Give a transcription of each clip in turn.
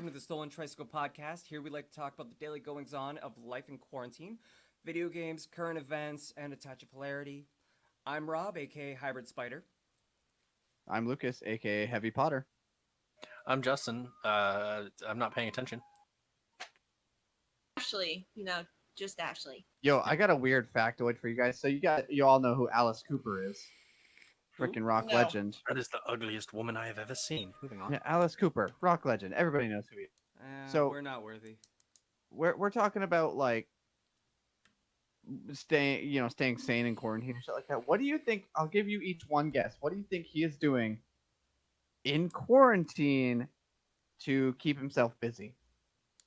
welcome to the Stolen Tricycle podcast. Here we like to talk about the daily goings-on of life in quarantine, video games, current events, and a touch of polarity. I'm Rob, aka Hybrid Spider. I'm Lucas, aka Heavy Potter. I'm Justin. I'm not paying attention. Ashley, just Ashley. Yo, I got a weird factoid for you guys. So you all know who Alice Cooper is. Freaking rock No. legend. That is the ugliest woman I have ever seen. Moving on. Yeah, Alice Cooper, rock legend. Everybody knows who he is. So- We're not worthy. We're talking about like staying sane in quarantine and shit like that. What do you think? I'll give you each one guess. What do you think he is doing in quarantine to keep himself busy?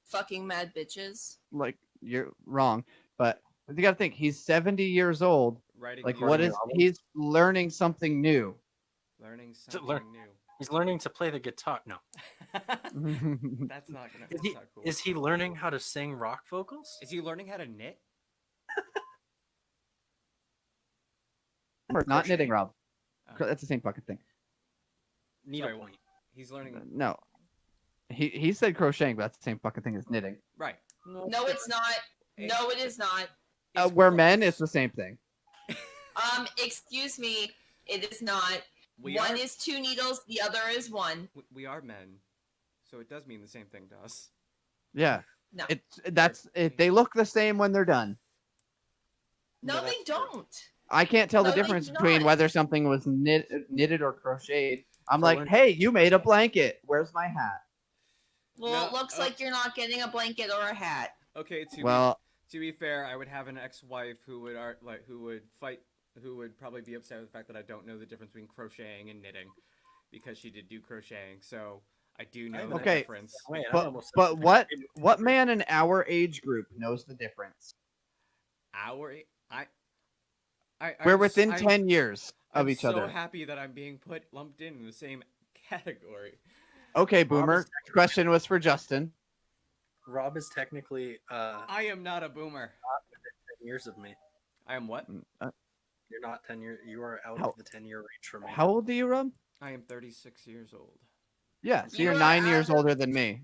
Fucking mad bitches. Like, you're wrong, but you got to think he's 70 years old. Writing Like, new what music, is he's learning something new? learning To something learn- new. He's learning to play the guitar. No. That's not gonna. That's not cool. Is he learning how to sing rock vocals? Is he learning how to knit? Not crochet? knitting, Rob. Oh, That's the same fucking thing. Need sorry, a point. He's learning. No, he said crocheting, but that's the same fucking thing as knitting. Right. No, it's not. No, it is not. It's We're close. men, it's the same thing. Excuse me. It is not. We One are. is 2 needles, the other is 1. We are men, so it does mean the same thing to us. Yeah, No. they look the same when they're done. No, No, they that's true. don't. I can't tell No, the they difference do between not. whether something was knitted or crocheted. I'm So like, when- hey, you made a blanket. Where's my hat? Well, No, it looks like you're not getting a blanket or a hat. Okay. Well, To be fair, I would have an ex-wife who would who would probably be upset with the fact that I don't know the difference between crocheting and knitting, because she did do crocheting, so I do know the Okay. difference. Wait, I but almost said but something. what man in our age group knows the difference? We're within 10 years of I'm each so other. happy that I'm being lumped in the same category. Okay, Rob Boomer. is technically- Question was for Justin. Rob is technically I am not a boomer. 10 years of me. I am what? You're not 10 years. You are out How- of the 10-year range for me. How old do you, Rob? I am 36 years old. Yeah, so You you're are 9 years out of- older than me.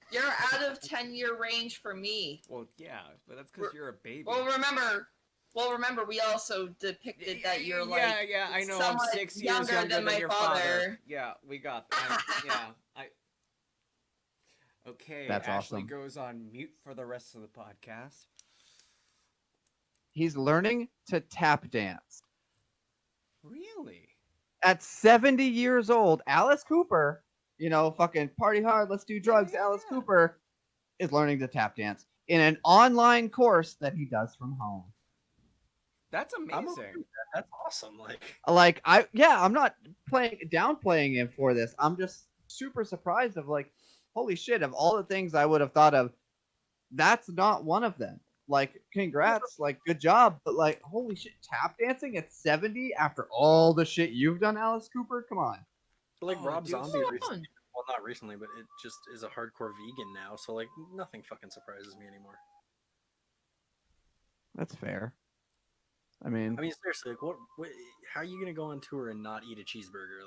You're out of 10-year range for me. Well, yeah, but that's because you're a baby. Well, remember, we also depicted that you're yeah, I know. I'm somewhat 6 years younger younger than my your father. Yeah, we got that. I. Okay, That's Ashley awesome. goes on mute for the rest of the podcast. He's learning to tap dance. Really? At 70 years old, Alice Cooper, fucking party hard, let's do drugs. Yeah, Alice yeah. Cooper is learning to tap dance in an online course that he does from home. That's I'm amazing. okay with that. That's awesome. I'm not downplaying him for this. I'm just super surprised of holy shit, of all the things I would have thought of, that's not one of them. Congrats, good job, but holy shit, tap dancing at 70 after all the shit you've done, Alice Cooper? Come on. Like Oh, Rob dude, Zombie come recently. on. Well, not recently, but it just is a hardcore vegan now. So nothing fucking surprises me anymore. That's fair. I mean, Seriously, what? How are you gonna go on tour and not eat a cheeseburger?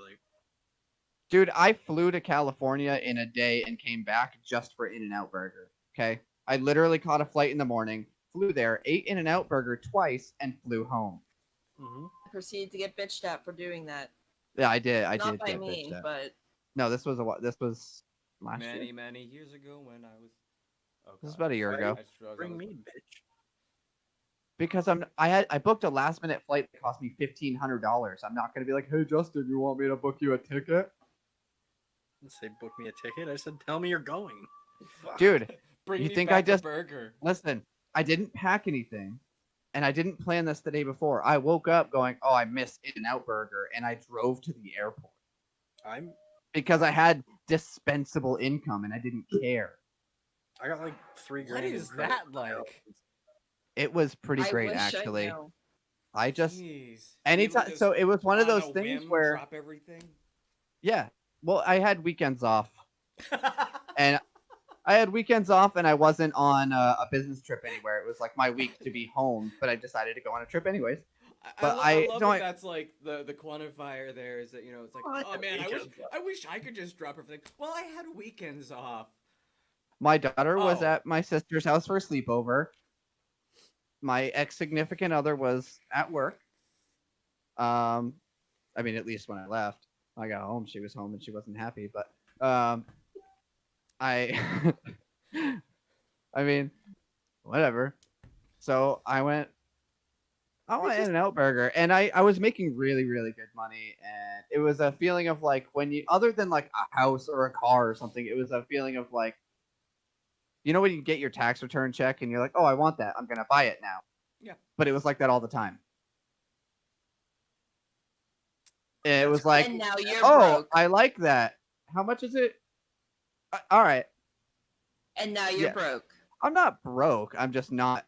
dude, I flew to California in a day and came back just for In-N-Out Burger. Okay? I literally caught a flight in the morning, flew there, ate In-N-Out Burger twice, and flew home. Mm-hmm. Proceed to get bitched at for doing that. Yeah, I did. I Not did by get me, bitched at. but No, this was last Many, year. many years ago when I was. Oh, This is God. about a year Right. ago. I just realized Bring I was- me, bitch. Because I booked a last minute flight that cost me $1,500. I'm not gonna be like, hey Justin, you want me to book you a ticket? I didn't say book me a ticket. I said tell me you're going. Fuck. Dude, Bring You me think back I a just- burger? listen, I didn't pack anything, and I didn't plan this the day before. I woke up going, oh, I missed In-N-Out Burger, and I drove to the airport I'm. because I had dispensable income and I didn't care. I got like $3 grand. What in is credit that from my like? It was pretty I great, wish I actually. knew. I just Jeez. anytime. Able to So just it was one of on those a things whim where, drop everything. yeah. Well, I had weekends off, and I wasn't on a business trip anywhere. It was like my week to be home, but I decided to go on a trip anyways. But I I love don't- that that's like the quantifier there is that it's like, Well, I oh had man, weekends off. I wish I could just drop everything. Well, I had weekends off. My daughter was Oh. at my sister's house for a sleepover. My ex-significant other was at work. I mean, at least when I left. When I got home, she was home and she wasn't happy. But I, I mean, whatever. So I went In-N-Out Burger, and I was making really, really good money, and it was a feeling of like when you, other than like a house or a car or something, it was a feeling of like, you know, when you get your tax return check and you're like, oh, I want that, I'm gonna buy it now. Yeah. But it was like that all the time. And it That's was like, And now you're oh, broke. I like that. How much is it? All right. And now you're Yeah. broke. I'm not broke. I'm just not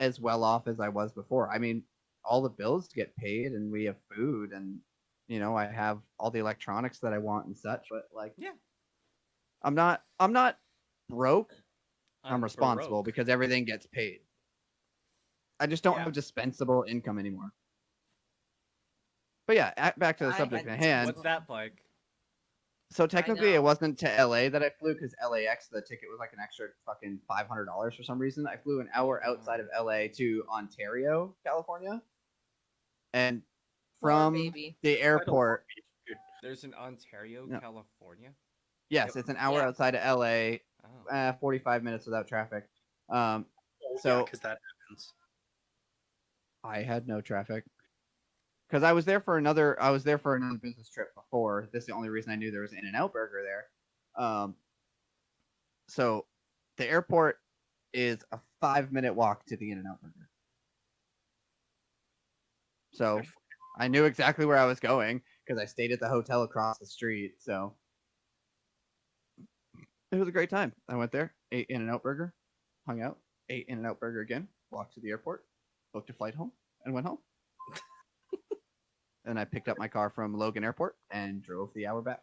as well off as I was before. I mean, all the bills get paid, and we have food, and you know, I have all the electronics that I want and such. But like, Yeah. I'm not broke. I'm responsible Baroque. because everything gets paid. I just don't Yeah. have dispensable income anymore. But yeah, back to the I subject had at hand. What's that like? So technically, it know. wasn't to LA that I flew because LAX the ticket was like an extra fucking $500 for some reason. I flew an hour outside of LA to Ontario, California, and Poor from baby. the Quite a long airport. beach, dude. There's an Ontario, No. California. Yes, Yep. it's an hour Yeah. outside of LA, Oh. 45 minutes without traffic. Oh, So yeah, because that happens. I had no traffic because I was there for another business trip before. This is the only reason I knew there was an In-N-Out Burger there. So the airport is a 5-minute walk to the In-N-Out Burger. So I knew exactly where I was going because I stayed at the hotel across the street. So it was a great time. I went there, ate In-N-Out Burger, hung out, ate In-N-Out Burger again, walked to the airport, booked a flight home, and went home. And I picked up my car from Logan Airport and drove the hour back.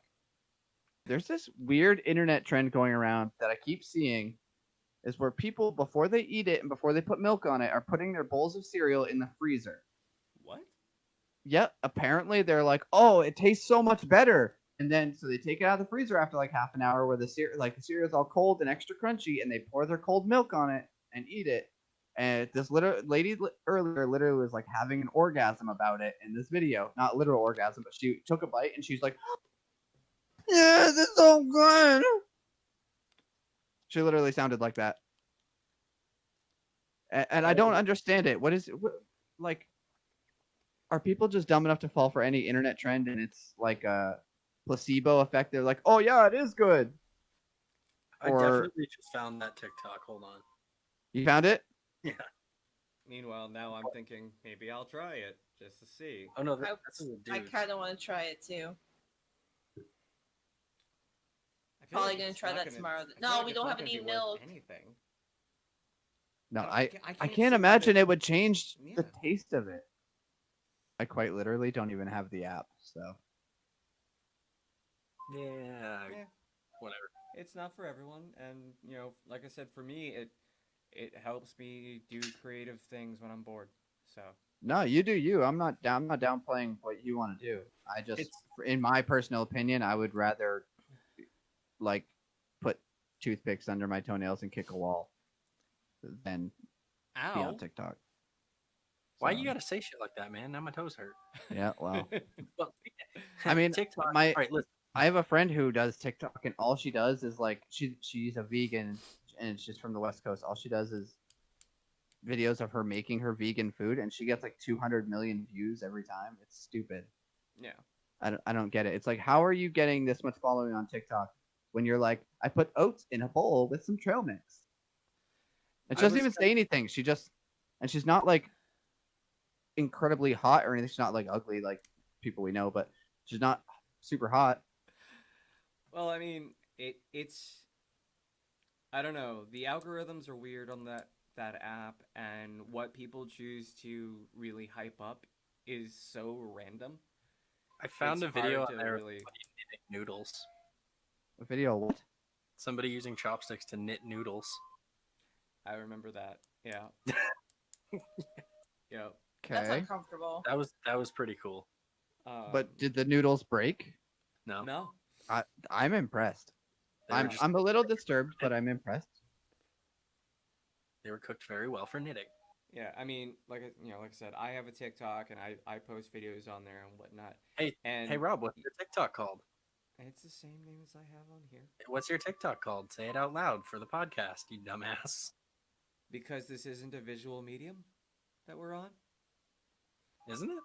There's this weird internet trend going around that I keep seeing is where people, before they eat it and before they put milk on it, are putting their bowls of cereal in the freezer. What? Yep, apparently they're like, oh, it tastes so much better. And then so they take it out of the freezer after like half an hour where the cereal's all cold and extra crunchy, and they pour their cold milk on it and eat it. And this lady earlier literally was like having an orgasm about it in this video. Not literal orgasm, but she took a bite and she's like, yeah, this is so good. She literally sounded like that. And I don't understand it. What is it? Like, are people just dumb enough to fall for any internet trend and it's like a placebo effect? They're like, oh yeah, it is good. I Or- definitely just found that TikTok. Hold on. You found it? Yeah. Meanwhile, now I'm thinking maybe I'll try it just to see. Oh no, I- that's a dude. I kind of want to try it too. I feel Probably like gonna it's try not that gonna- tomorrow. I feel No, like we it's don't not have gonna any be worth milk. Anything. No, I I see can't that imagine it- it would change the Yeah. taste of it. I quite literally don't even have the app, so Yeah. Yeah. Whatever. It's not for everyone, and you know, like I said, for me, it helps me do creative things when I'm bored. So no, you do you. I'm not downplaying what you want to do. I just, It's- in my personal opinion, I would rather like put toothpicks under my toenails and kick a wall than be ow. on TikTok. Why So, you gotta say shit like that, man? Now my toes hurt. Yeah, well, Well, I mean, TikTok. my- All right, listen. I have a friend who does TikTok, and all she does is like she's a vegan, and she's from the West Coast. All she does is videos of her making her vegan food, and she gets like 200 million views every time. It's stupid. Yeah. I don't get it. It's like, how are you getting this much following on TikTok when you're like, I put oats in a bowl with some trail mix, and she I doesn't was- even say anything. She's not like incredibly hot or anything. She's not like ugly like people we know, but she's not super hot. Well, I mean, it's I don't know. The algorithms are weird on that app, and what people choose to really hype up is so random. I found It's a video hard on to there of really. somebody knitting noodles. A video. What? Somebody using chopsticks to knit noodles. I remember that. Yeah. Yep. That's Okay. uncomfortable. That was pretty cool. But did the noodles break? No, no? I'm impressed. They were I'm a little disturbed, but I'm impressed. They were cooked very well for knitting. Yeah, I mean, like like I said, I have a TikTok and I post videos on there and whatnot. Hey, And hey, Rob, what's your TikTok called? it's the same name as I have on here What's your TikTok called? Say it out loud for the podcast, you dumbass. because this isn't a visual medium that we're on. Isn't it?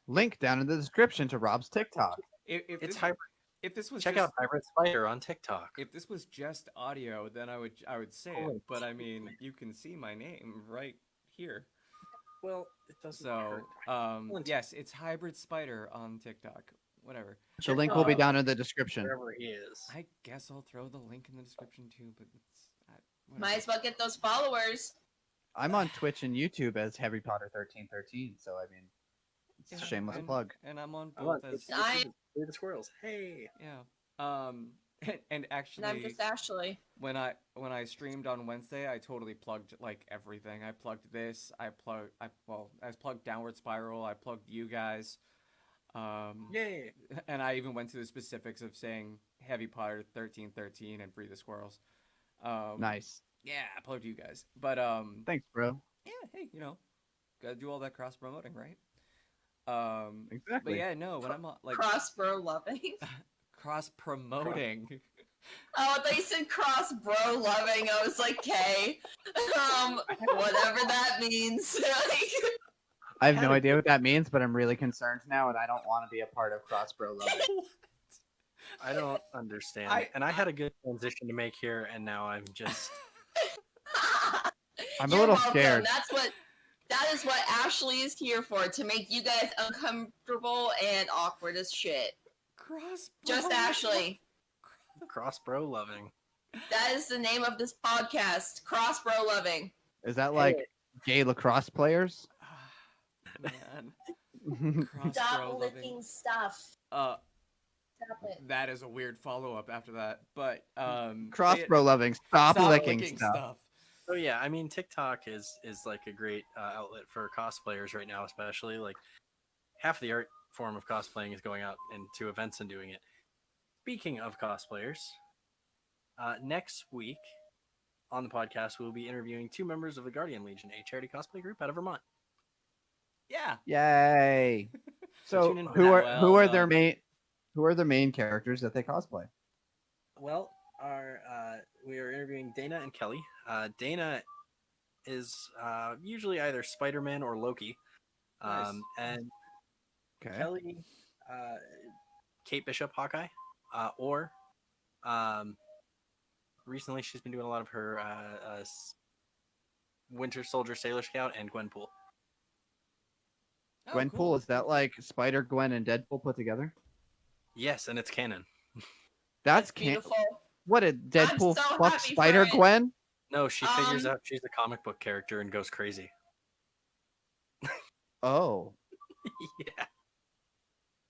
Link down in the description to Rob's TikTok. If It's this hybrid. if this was Check just out Hybrid Spider on TikTok. if this was just audio, then I would say Oh, it. But I mean, you can see my name right here. Well, it doesn't So, hurt. yes, it's Hybrid Spider on TikTok. Whatever. The Check link will be out down in the description. wherever he is. I guess I'll throw the link in the description too, but it's whatever. Might as well get those followers. I'm on Twitch and YouTube as Harry Potter 1313, so I mean, it's a Yeah, shameless and, plug. And I'm on I want both as the squirrels. Hey. yeah. And And actually, I'm just Ashley. when I streamed on Wednesday, I totally plugged like everything. I plugged this. I plugged Downward Spiral. I plugged you guys. Yay. And I even went to the specifics of saying Heavy Potter 1313 and Free the Squirrels. Nice. Yeah, I plugged you guys. But Thanks, bro. yeah, hey, gotta do all that cross promoting, right? Exactly. But yeah, no, when I'm like Cross bro loving. cross promoting. Oh, I thought you said cross bro loving. I was like, okay. Whatever that means. I have no idea what that means, but I'm really concerned now, and I don't want to be a part of Crossbro Love. I don't understand. And I had a good transition to make here, and now I'm just. I'm a You're little welcome. scared. That is what Ashley is here for, to make you guys uncomfortable and awkward as shit. Cross Just Ashley. Cross bro loving. That is the name of this podcast. Cross bro loving. Is that like gay lacrosse players? Man. Cross Stop bro licking loving. stuff. Stop it. That is a weird follow up after that. But Crossbro loving. Stop licking stuff. So yeah, I mean TikTok is like a great outlet for cosplayers right now, especially like half the art form of cosplaying is going out into events and doing it. Speaking of cosplayers, next week on the podcast we'll be interviewing 2 members of the Guardian Legion, a charity cosplay group out of Vermont. Yeah. Yay! So tune in for who that. are their main characters that they cosplay? Well, we are interviewing Dana and Kelly. Dana is usually either Spider-Man or Loki, Nice. and Okay. Kelly, Kate Bishop, Hawkeye, or recently she's been doing a lot of her Winter Soldier, Sailor Scout, and Gwenpool. Oh, Gwenpool, cool. is that like Spider-Gwen and Deadpool put together? Yes, and it's canon. That's beautiful. What did Deadpool so fuck happy for Spider-Gwen? No, she figures out she's a comic book character and goes crazy. Oh. Yeah.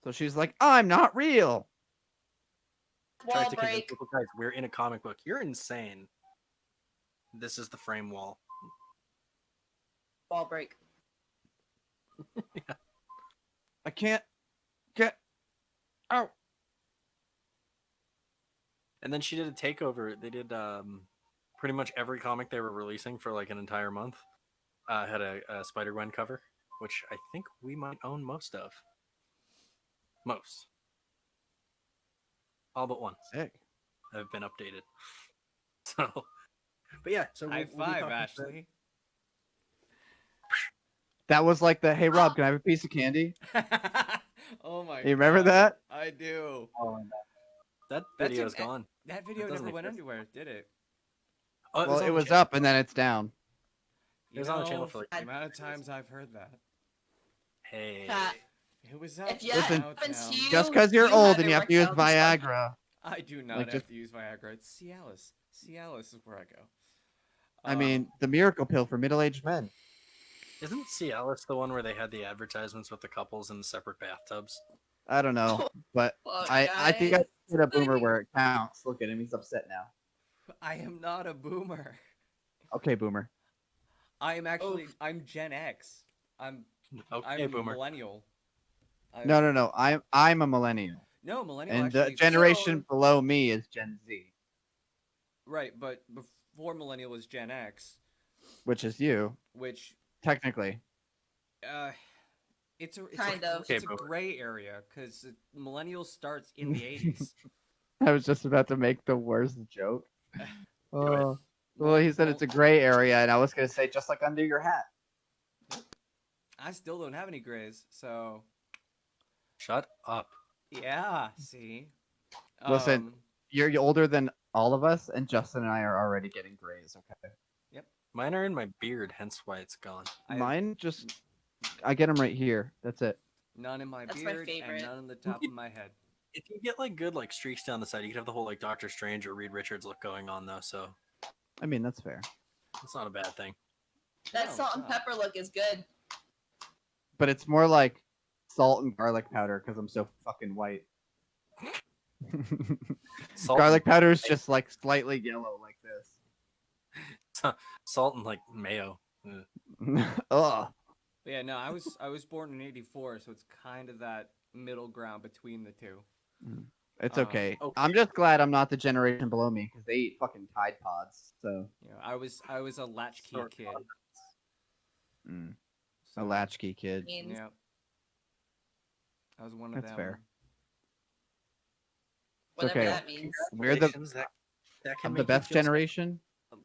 So she's like, I'm not real. Tries Wall to convince break. people, guys, we're in a comic book. You're insane. This is the frame wall. Wall break. I can't get out. And then she did a takeover. They did pretty much every comic they were releasing for like an entire month. Had a Spider-Gwen cover, which I think we might own most of. Most. All but one Sick. have been updated. So, but yeah. So High we'll be five, talking about- Ashley. That was like the, hey Rob, can I have a piece of candy? Oh my god. You remember that? I do. Oh, that That's video is an- gone. That video It doesn't never went exist. anywhere, did it? Oh, Well, on it the was channel. up and then it's down. It was on the channel for like the amount of times I've heard that. Hey. It was up. If you Listen, now it's happens down. to you, Just because you're you old have and it you have to worked use out this way. Viagra. I do not Like, have just- to use Viagra. It's Cialis. Cialis is where I go. I mean, the miracle pill for middle-aged men. Isn't Cialis the one where they had the advertisements with the couples in the separate bathtubs? I don't know, but Look, I think I guys. hit a boomer where it counts. Look at him, he's upset now. I am not a boomer. Okay, boomer. I am actually. I'm Gen X. I'm Okay, I'm boomer. millennial. No. I'm a millennial. No, millennial And the actually. generation below me is Gen Z, Right, but before millennial was Gen X, which is you, which technically. uh, it's Kind of. Okay, a but gray area because millennial starts in the 80s. I was just about to make the worst joke. Do it. Well, he said it's a Well, gray area, and I was gonna say just like under your hat. I still don't have any grays, so shut up. yeah. See, Listen, um, you're older than all of us, and Justin and I are already getting grays. Okay, yep. Mine are in my beard, hence why it's gone. I have mine just I get them right here. That's it. none in my That's my beard and favorite. none on the top of my head. If you get like good like streaks down the side, you could have the whole like Doctor Strange or Reed Richards look going on though, so I mean, that's fair, it's not a bad thing. That No, salt it's and not. pepper look is good. but it's more like salt and garlic powder because I'm so fucking white. Salt, Garlic powder is just like slightly yellow, like salt and like mayo. Ugh. this. Ugh. But yeah, no, I was born in '84, so it's kind of that middle ground between the two. It's Um, okay. okay. I'm just glad I'm not the generation below me because they eat fucking Tide Pods. So, You know, I was a latchkey Sort kid. of. a So, latchkey kid. Means yeah, I was one of That's them. fair. whatever okay. that means. We're the Congratulations, that can I'm make the you best feel special. generation,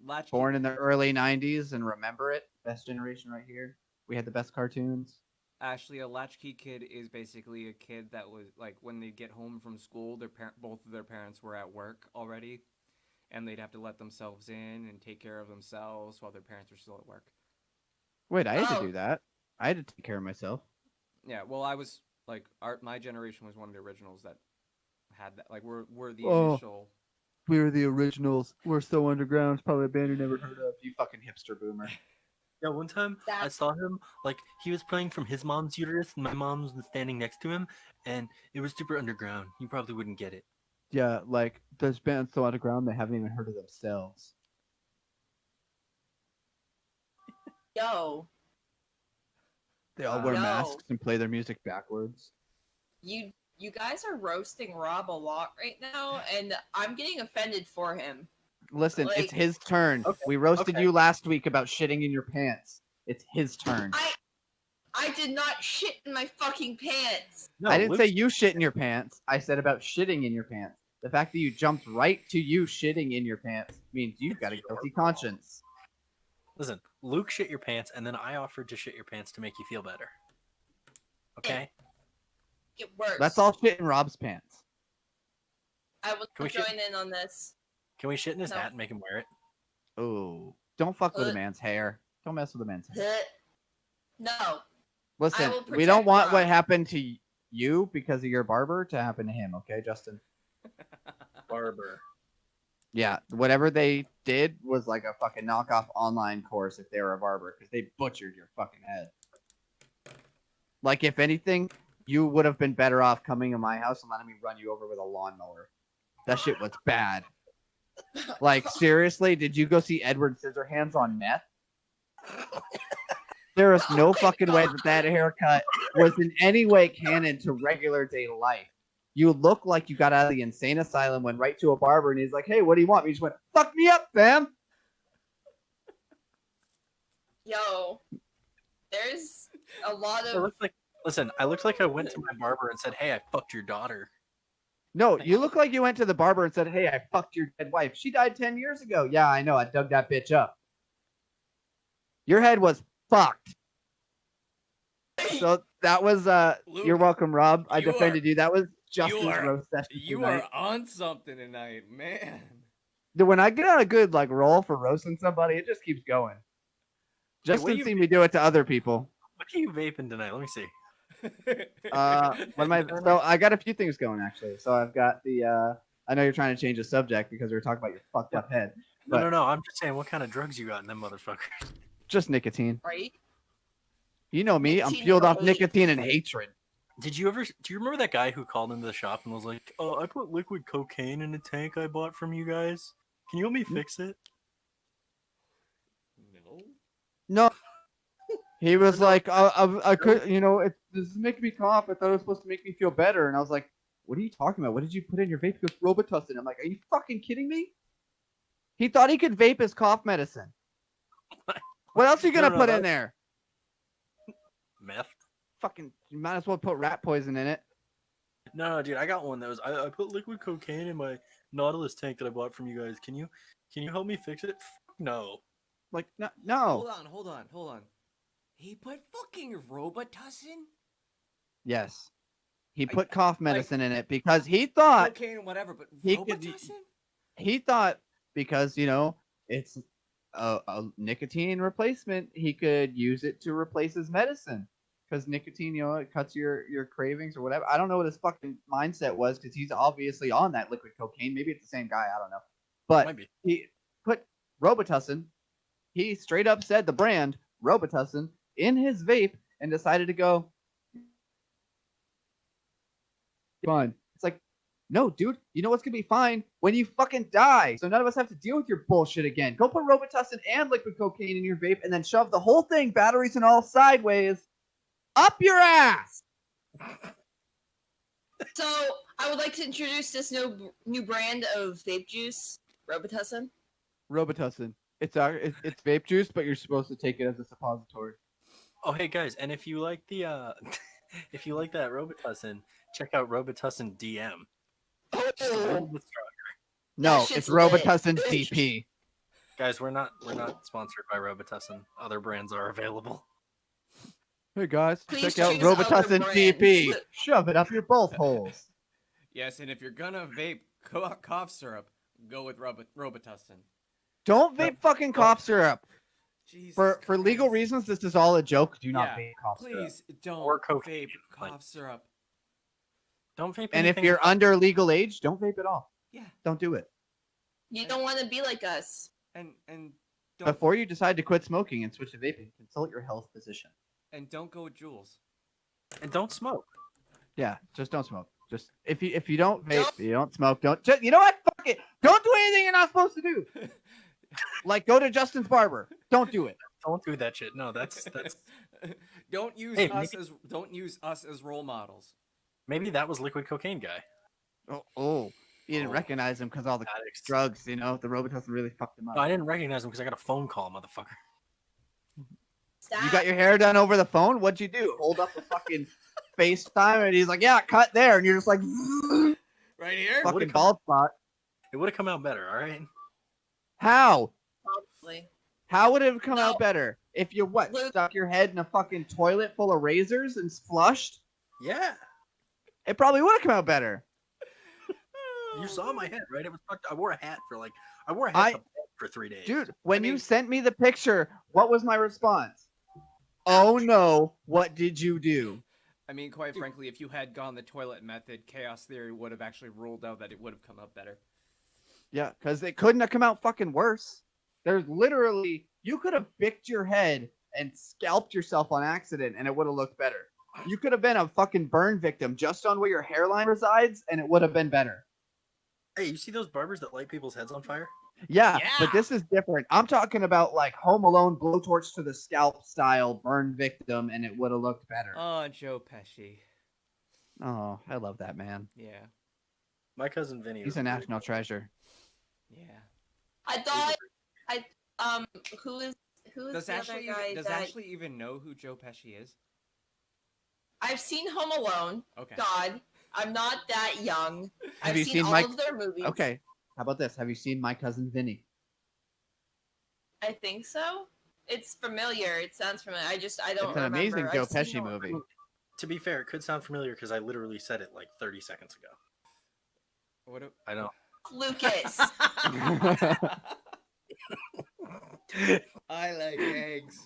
Latchkey. born in the early '90s and remember it. Best generation right here. We had the best cartoons. Actually, a latchkey kid is basically a kid that was like when they get home from school, both of their parents were at work already, and they'd have to let themselves in and take care of themselves while their parents were still at work. Wait, I had to Oh. do that. I had to take care of myself. Yeah, well, I was like, my generation was one of the originals that had that. Like, we're the Oh. initial. We were the originals. We're so underground. It's probably a band you never heard of. You fucking hipster boomer. Yeah, one time I That's- saw him like he was playing from his mom's uterus, and my mom was standing next to him, and it was super underground. You probably wouldn't get it. Yeah, like there's bands so underground they haven't even heard of themselves. Yo, They all wear Yo. masks and play their music backwards. you guys are roasting Rob a lot right now, and I'm getting offended for him. Listen, Like- it's his turn. Okay, We roasted okay. you last week about shitting in your pants. It's his turn. I did not shit in my fucking pants. No, I didn't Luke's- say you shit in your pants. I said about shitting in your pants. The fact that you jumped right to you shitting in your pants means you've got a guilty conscience. Listen, Luke shit your pants, and then I offered to shit your pants to make you feel better. Okay? Get worse. That's all shit in Rob's pants. I will Can we join in on this. Can we shit in his No. hat and make him wear it? Oh, don't fuck with a Uh. man's hair. Don't mess with a man's hair. No. Listen, will we don't protect want what Rob. happened to you because of your barber to happen to him, okay, Justin? Barber. Yeah, whatever they did was like a fucking knockoff online course if they were a barber because they butchered your fucking head. Like, if anything, you would have been better off coming to my house and letting me run you over with a lawnmower. That shit was bad. Like, seriously, did you go see Edward Scissorhands on meth? There is no Oh my fucking way God. that haircut was in any way canon to regular day life. You look like you got out of the insane asylum, went right to a barber, and he's like, "Hey, what do you want?" And you just went, "Fuck me up, fam." Yo. There's a lot I of looked like. Listen, I looked like I went to my barber and said, "Hey, I fucked your daughter." No, you look like you went to the barber and said, "Hey, I fucked your dead wife. She died 10 years ago." Yeah, I know. I dug that bitch up. Your head was fucked. So that was Luke, you're welcome, Rob. I you defended you. That was Justin's are- roast session You tonight. are on something tonight, man. Dude, when I get on a good like roll for roasting somebody, it just keeps going. Hey, what Justin do you- seen me do it to other people. What are you vaping tonight? Let me see. What am I? So I got a few things going actually. So I've got the. I know you're trying to change the subject because we were talking about your fucked up head. No, But- no. I'm just saying, what kind of drugs you got in them motherfuckers? Just nicotine. right? You know me. I'm Nicotine fueled off only. nicotine and hatred. Do you remember that guy who called into the shop and was like, "Oh, I put liquid cocaine in a tank I bought from you guys. Can you help me fix it?" No. No. He was like, I could, this is making me cough. I thought it was supposed to make me feel better. And I was like, what are you talking about? What did you put in your vape? He goes, Robitussin. I'm like, are you fucking kidding me? He thought he could vape his cough medicine. What else are you gonna put in there? Meth. Fucking, you might as well put rat poison in it. No, dude, I got one that was. I put liquid cocaine in my Nautilus tank that I bought from you guys. Can you help me fix it? No. Like, no. Hold on. He put fucking Robitussin? Yes. He put cough medicine in it because he thought cocaine, whatever, but he Robitussin? he thought because it's a nicotine replacement, he could use it to replace his medicine because nicotine, it cuts your cravings or whatever. I don't know what his fucking mindset was because he's obviously on that liquid cocaine. Maybe it's the same guy. I don't know, but Might be. he put Robitussin. He straight up said the brand Robitussin in his vape and decided to go fun. It's like, no, dude, you know what's gonna be fine? When you fucking die. So none of us have to deal with your bullshit again. Go put Robitussin and liquid cocaine in your vape and then shove the whole thing, batteries and all, sideways, up your ass. So I would like to introduce this new brand of vape juice, Robitussin. Robitussin. It's vape juice, but you're supposed to take it as a suppository. Oh, hey guys, and if you like the if you like that Robitussin, check out Robitussin DM. Just a little bit stronger. No, That shit's it's Robitussin lit. DP. Guys, we're not sponsored by Robitussin. Other brands are available. Hey guys, Please check out choose other Robitussin brands. DP. Shove it up your both holes. Yes, and if you're gonna vape cough syrup, go with Robitussin. Don't vape fucking cough syrup. Jesus For legal Christ. reasons, this is all a joke. Do not Yeah, vape cough syrup. please don't Or cocaine, vape like- cough syrup. Don't vape And if anything. you're under legal age, don't vape at all. Yeah, Don't do it. You don't want to be like us. and don't Before you decide to quit smoking and switch to vaping, consult your health physician. don't go with Jules. and don't smoke. Yeah, just don't smoke. Just if you don't vape, you don't smoke. You know what? Fuck it. Don't do anything you're not supposed to do. Like go to Justin's barber. Don't do it. Don't do that shit. No, that's don't use Hey, use us as role models. maybe that was liquid cocaine guy. Oh, you didn't Oh. recognize him because all the Addicts. drugs. The Robitussin really fucked him up. No, I didn't recognize him because I got a phone call, motherfucker. Stop. You got your hair done over the phone? What'd you do? Hold up a fucking FaceTime and he's like, yeah, cut there. And you're just like, Right here? fucking bald spot. It would have come out better, all right? How? Probably. How would it have come No. out better? If you Luke- stuck your head in a fucking toilet full of razors and flushed? Yeah. It probably would have come out better. You saw my head, right? It was fucked. I wore a hat for I- to bed for 3 days. Dude, when you mean- sent me the picture, what was my response? Oh no, what did you do? I mean, quite frankly, if you had gone the toilet method, chaos theory would have actually ruled out that it would have come out better. Yeah, because it couldn't have come out fucking worse. There's literally, you could have bicked your head and scalped yourself on accident and it would have looked better. You could have been a fucking burn victim just on where your hairline resides and it would have been better. Hey, you see those barbers that light people's heads on fire? Yeah, Yeah. but this is different. I'm talking about like Home Alone blowtorch to the scalp style burn victim and it would have looked better. Oh, Joe Pesci. Oh, I love that man. Yeah. My cousin Vinny. He's was a really national treasure. Yeah. I thought. Who is Does the Ashley other guy even, does that Ashley even know who Joe Pesci is? I've seen Home Alone. Okay. God, I'm not that young. Have I've you seen seen all my- of their movies. Okay, how about this? Have you seen My Cousin Vinny? I think so. It's familiar. It sounds familiar. I don't It's an remember. amazing I've Joe seen Pesci all of movie. them. To be fair, it could sound familiar because I literally said it like 30 seconds ago. What do... I know. Lucas. I like eggs.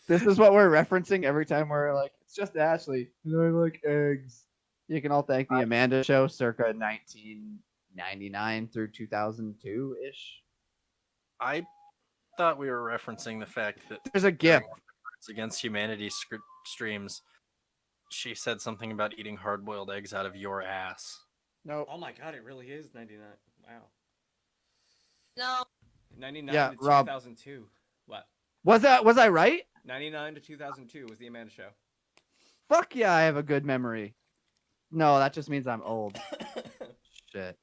This is what we're referencing every time we're like, it's just Ashley. And I like eggs. You can all thank the Amanda Show circa 1999 through 2002 ish. I thought we were referencing the fact that There's a GIF. Cards Against Humanity streams, she said something about eating hard-boiled eggs out of your ass. No. Oh my god, it really is 99. Wow. No. 99 Yeah, to Rob. 2002. What? Was I right? 99 to 2002 was the Amanda Show. Fuck yeah, I have a good memory. No, that just means I'm old. Shit.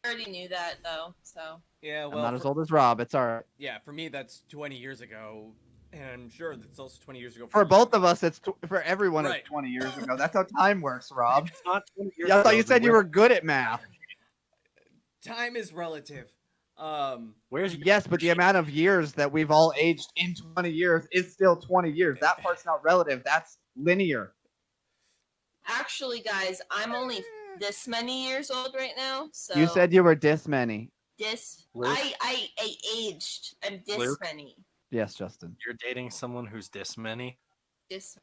I already knew that though, so. Yeah, I'm well, not as old as Rob. It's all right. yeah, for me that's 20 years ago, and I'm sure that's also 20 years ago For you. both of us, for everyone, Right. it's 20 years ago. That's how time works, Rob. It's not 20 years Yeah, I thought ago, you then said you were good at math. Time is relative. Where's your Yes, but the amount of years that we've all aged in 20 years is still 20 years. That part's not relative. That's linear. Actually, guys, I'm only this many years old right now, so. You said you were this many. Luke? I aged. I'm this Luke? many. Yes, Justin. You're dating someone who's this many? This.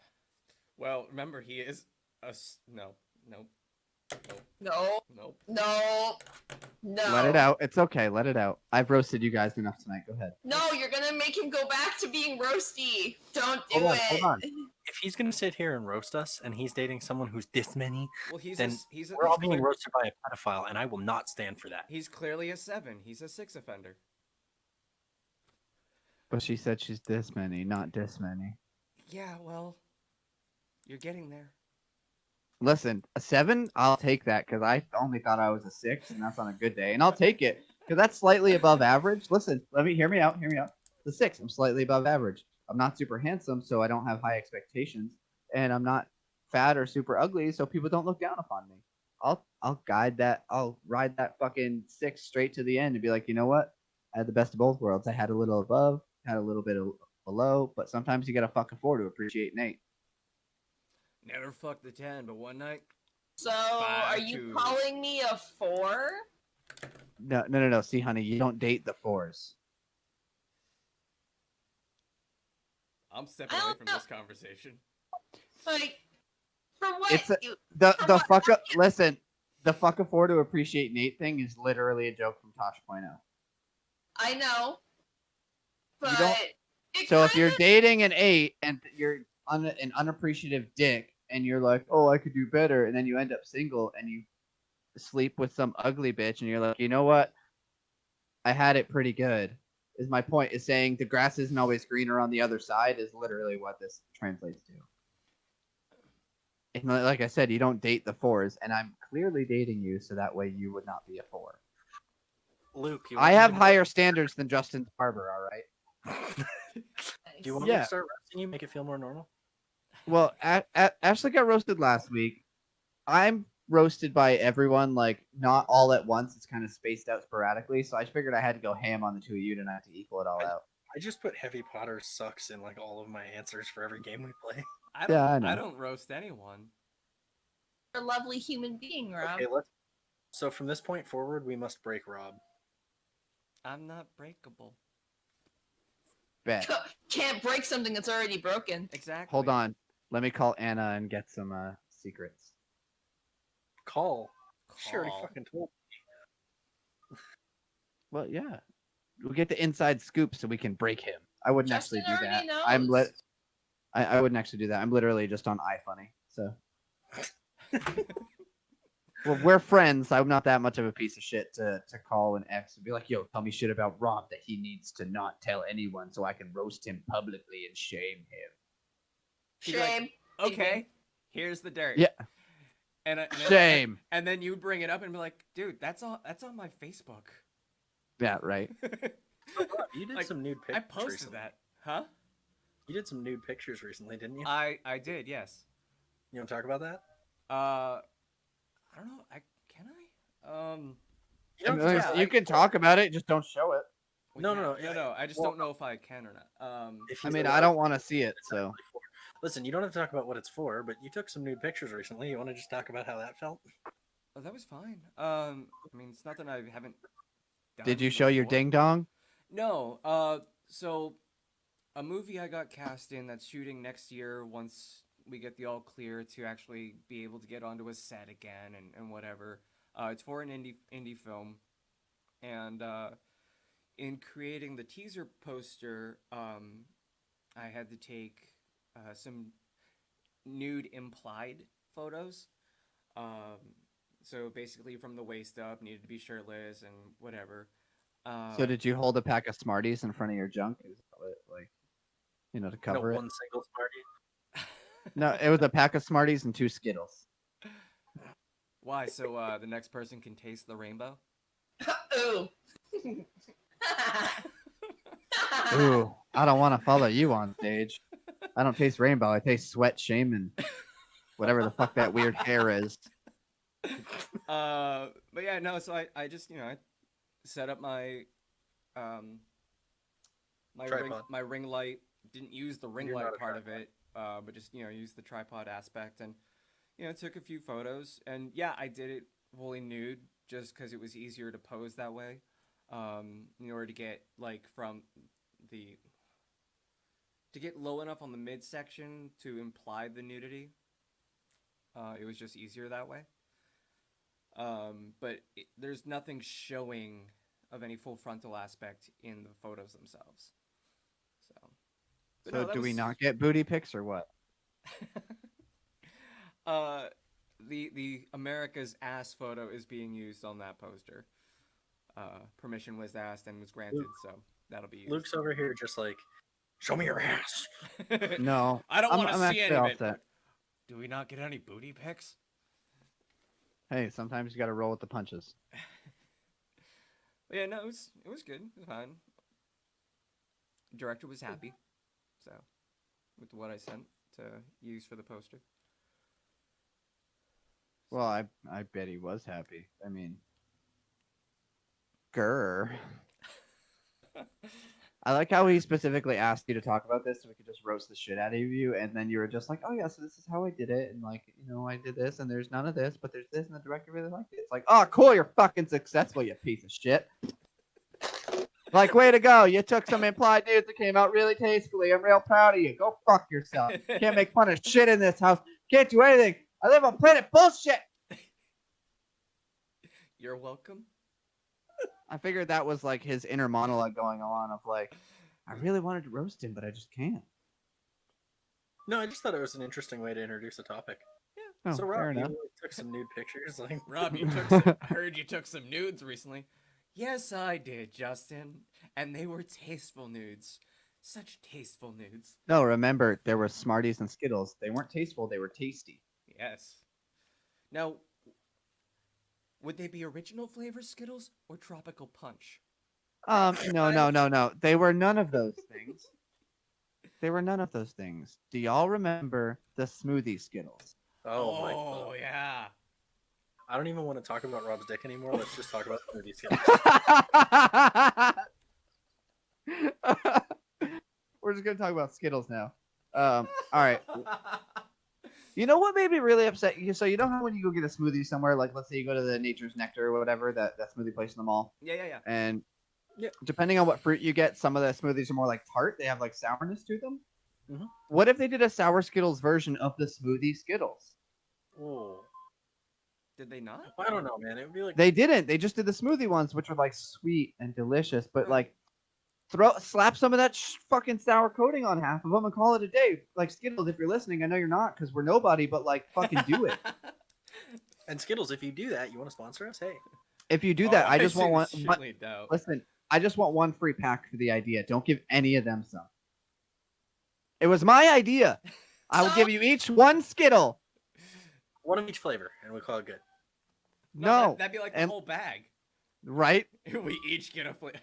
well, remember he is no, nope. No. Nope. No. No. Let it out. It's okay. Let it out. I've roasted you guys enough tonight. Go ahead. No, you're gonna make him go back to being roasty. Don't do Hold on, it. hold on. If he's gonna sit here and roast us, and he's dating someone who's this many, Well, he's then he's we're all being roasted by a pedophile, and I will not stand for that. He's clearly a 7. He's a 6 offender. But she said she's this many, not this many. Yeah, well, you're getting there. Listen, a 7, I'll take that because I only thought I was a 6, and that's on a good day. And I'll take it because that's slightly above average. Listen, hear me out. Hear me out. The 6, I'm slightly above average. I'm not super handsome, so I don't have high expectations, and I'm not fat or super ugly, so people don't look down upon me. I'll guide that. I'll ride that fucking 6 straight to the end and be like, you know what? I had the best of both worlds. I had a little above, had a little bit of below, but sometimes you gotta fuck a 4 to appreciate an 8. Never fucked the 10, but one night. So, are you calling me a 4? No. See, honey, you don't date the 4s. I'm stepping away from this conversation. Like, for what? It's the fuck up. Listen, the fuck a 4 to appreciate an 8 thing is literally a joke from Tosh.0. I know, but So if you're dating an 8 and you're an unappreciative dick, and you're like, oh, I could do better, and then you end up single and you sleep with some ugly bitch, and you're like, you know what? I had it pretty good. Is my point is saying the grass isn't always greener on the other side is literally what this translates to. And like I said, you don't date the 4s, and I'm clearly dating you, so that way you would not be a 4. Luke, I have higher standards than Justin Barber, all right? Do you want me to start roasting you, make it feel more normal? Well, Ashley got roasted last week. I'm roasted by everyone, like not all at once. It's kind of spaced out sporadically. So I figured I had to go ham on the two of you tonight to equal it all out. I just put Heavy Potter sucks in like all of my answers for every game we play. I know. I don't roast anyone. You're a lovely human being, Rob. Okay, so from this point forward, we must break Rob. I'm not breakable. Bet. Can't break something that's already broken. Exactly. Hold on. Let me call Anna and get some secrets. Call. She already fucking told me. Well, yeah. We'll get the inside scoop so we can break him. I wouldn't Justin actually do that. knows. I wouldn't actually do that. I'm literally just on iFunny. So well, we're friends. I'm not that much of a piece of shit to call an ex and be like, yo, tell me shit about Rob that he needs to not tell anyone so I can roast him publicly and shame him. Shame. Like, okay, here's the dirt. Yeah. Shame. And then you bring it up and be like, dude, that's on my Facebook. Yeah, right. You did some nude pictures. I posted recently. that. Huh? You did some nude pictures recently, didn't you? I did, yes. You want to talk about that? I don't know. Can I? You can talk about it, just don't show it. No. I just don't know if I can or not. I don't want to see it, so. Listen, you don't have to talk about what it's for, but you took some nude pictures recently. You want to just talk about how that felt? Oh, that was fine. It's not that I haven't done Did you show your ding dong? No. So a movie I got cast in that's shooting next year once we get the all clear to actually be able to get onto a set again and whatever. It's for an indie film, and in creating the teaser poster, I had to take some nude implied photos. So basically, from the waist up, needed to be shirtless and whatever. So did you hold a pack of Smarties in front of your junk? Is that what, to cover it? One single Smartie. No, it was a pack of Smarties and 2 Skittles. Why? So the next person can taste the rainbow? Ooh. Ooh, I don't want to follow you on stage. I don't taste rainbow. I taste sweat, shame, and whatever the fuck that weird hair is. But yeah, no. So I just I set up my um Tripod. my ring light. Didn't use the ring You're not light a part of tripod. it, but just used the tripod aspect and took a few photos. And yeah, I did it fully nude just because it was easier to pose that way. In order to get like from the to get low enough on the midsection to imply the nudity. It was just easier that way. But there's nothing showing of any full frontal aspect in the photos themselves. So, but So no, that do we was not get booty pics or what? uh, the America's ass photo is being used on that poster. Permission was asked and was granted, so that'll be used. Luke's over here just like, show me your ass. No, I don't want to I'm see actually any of all it. set. Do we not get any booty pics? Hey, sometimes you got to roll with the punches. But yeah, no, it was good. It was fine. Director was happy, so with what I sent to use for the poster. Well, I bet he was happy. I mean, grr. I like how he specifically asked you to talk about this so we could just roast the shit out of you, and then you were just like, "Oh yeah, so this is how I did it, and like, I did this, and there's none of this, but there's this, and the director really liked it." It's like, "Oh, cool, you're fucking successful, you piece of shit." Like, way to go! You took some implied nudes that came out really tastefully. I'm real proud of you. Go fuck yourself. Can't make fun of shit in this house. Can't do anything. I live on planet bullshit. You're welcome. I figured that was like his inner monologue going on of like, I really wanted to roast him, but I just can't. No, I just thought it was an interesting way to introduce a topic. Oh, So fair Rob, you enough. took some nude pictures, like Rob, I heard you took some nudes recently. Yes, I did, Justin. And they were tasteful nudes. Such tasteful nudes. No, remember, there were Smarties and Skittles. They weren't tasteful, they were tasty. Yes. Now, would they be original flavor Skittles or tropical punch? No. They were none of those things. They were none of those things. Do y'all remember the smoothie Skittles? oh my god. Oh, yeah. I don't even want to talk about Rob's dick anymore. Let's just talk about smoothie skills. We're just gonna talk about Skittles now. All right. You know what made me really upset? So you know how when you go get a smoothie somewhere, like let's say you go to the Nature's Nectar or whatever, that smoothie place in the mall, Yeah. and Yeah. depending on what fruit you get, some of the smoothies are more like tart. They have like sourness to them. Mhm. What if they did a sour Skittles version of the smoothie Skittles? Oh, Did they not? I don't know, man. It would be like They didn't. They just did the smoothie ones, which were like sweet and delicious, but Right. like slap some of that fucking sour coating on half of them and call it a day. Like Skittles, if you're listening, I know you're not because we're nobody, but like fucking do it. and Skittles. If you do that, you want to sponsor us? Hey, If you do that, I just want one. Surely doubt. Listen, I just want one free pack for the idea. Don't give any of them some. It was my idea. I will give you each one Skittle. one of each flavor, and we call it good. No, That'd be like the and- whole bag. right? We each get a flavor.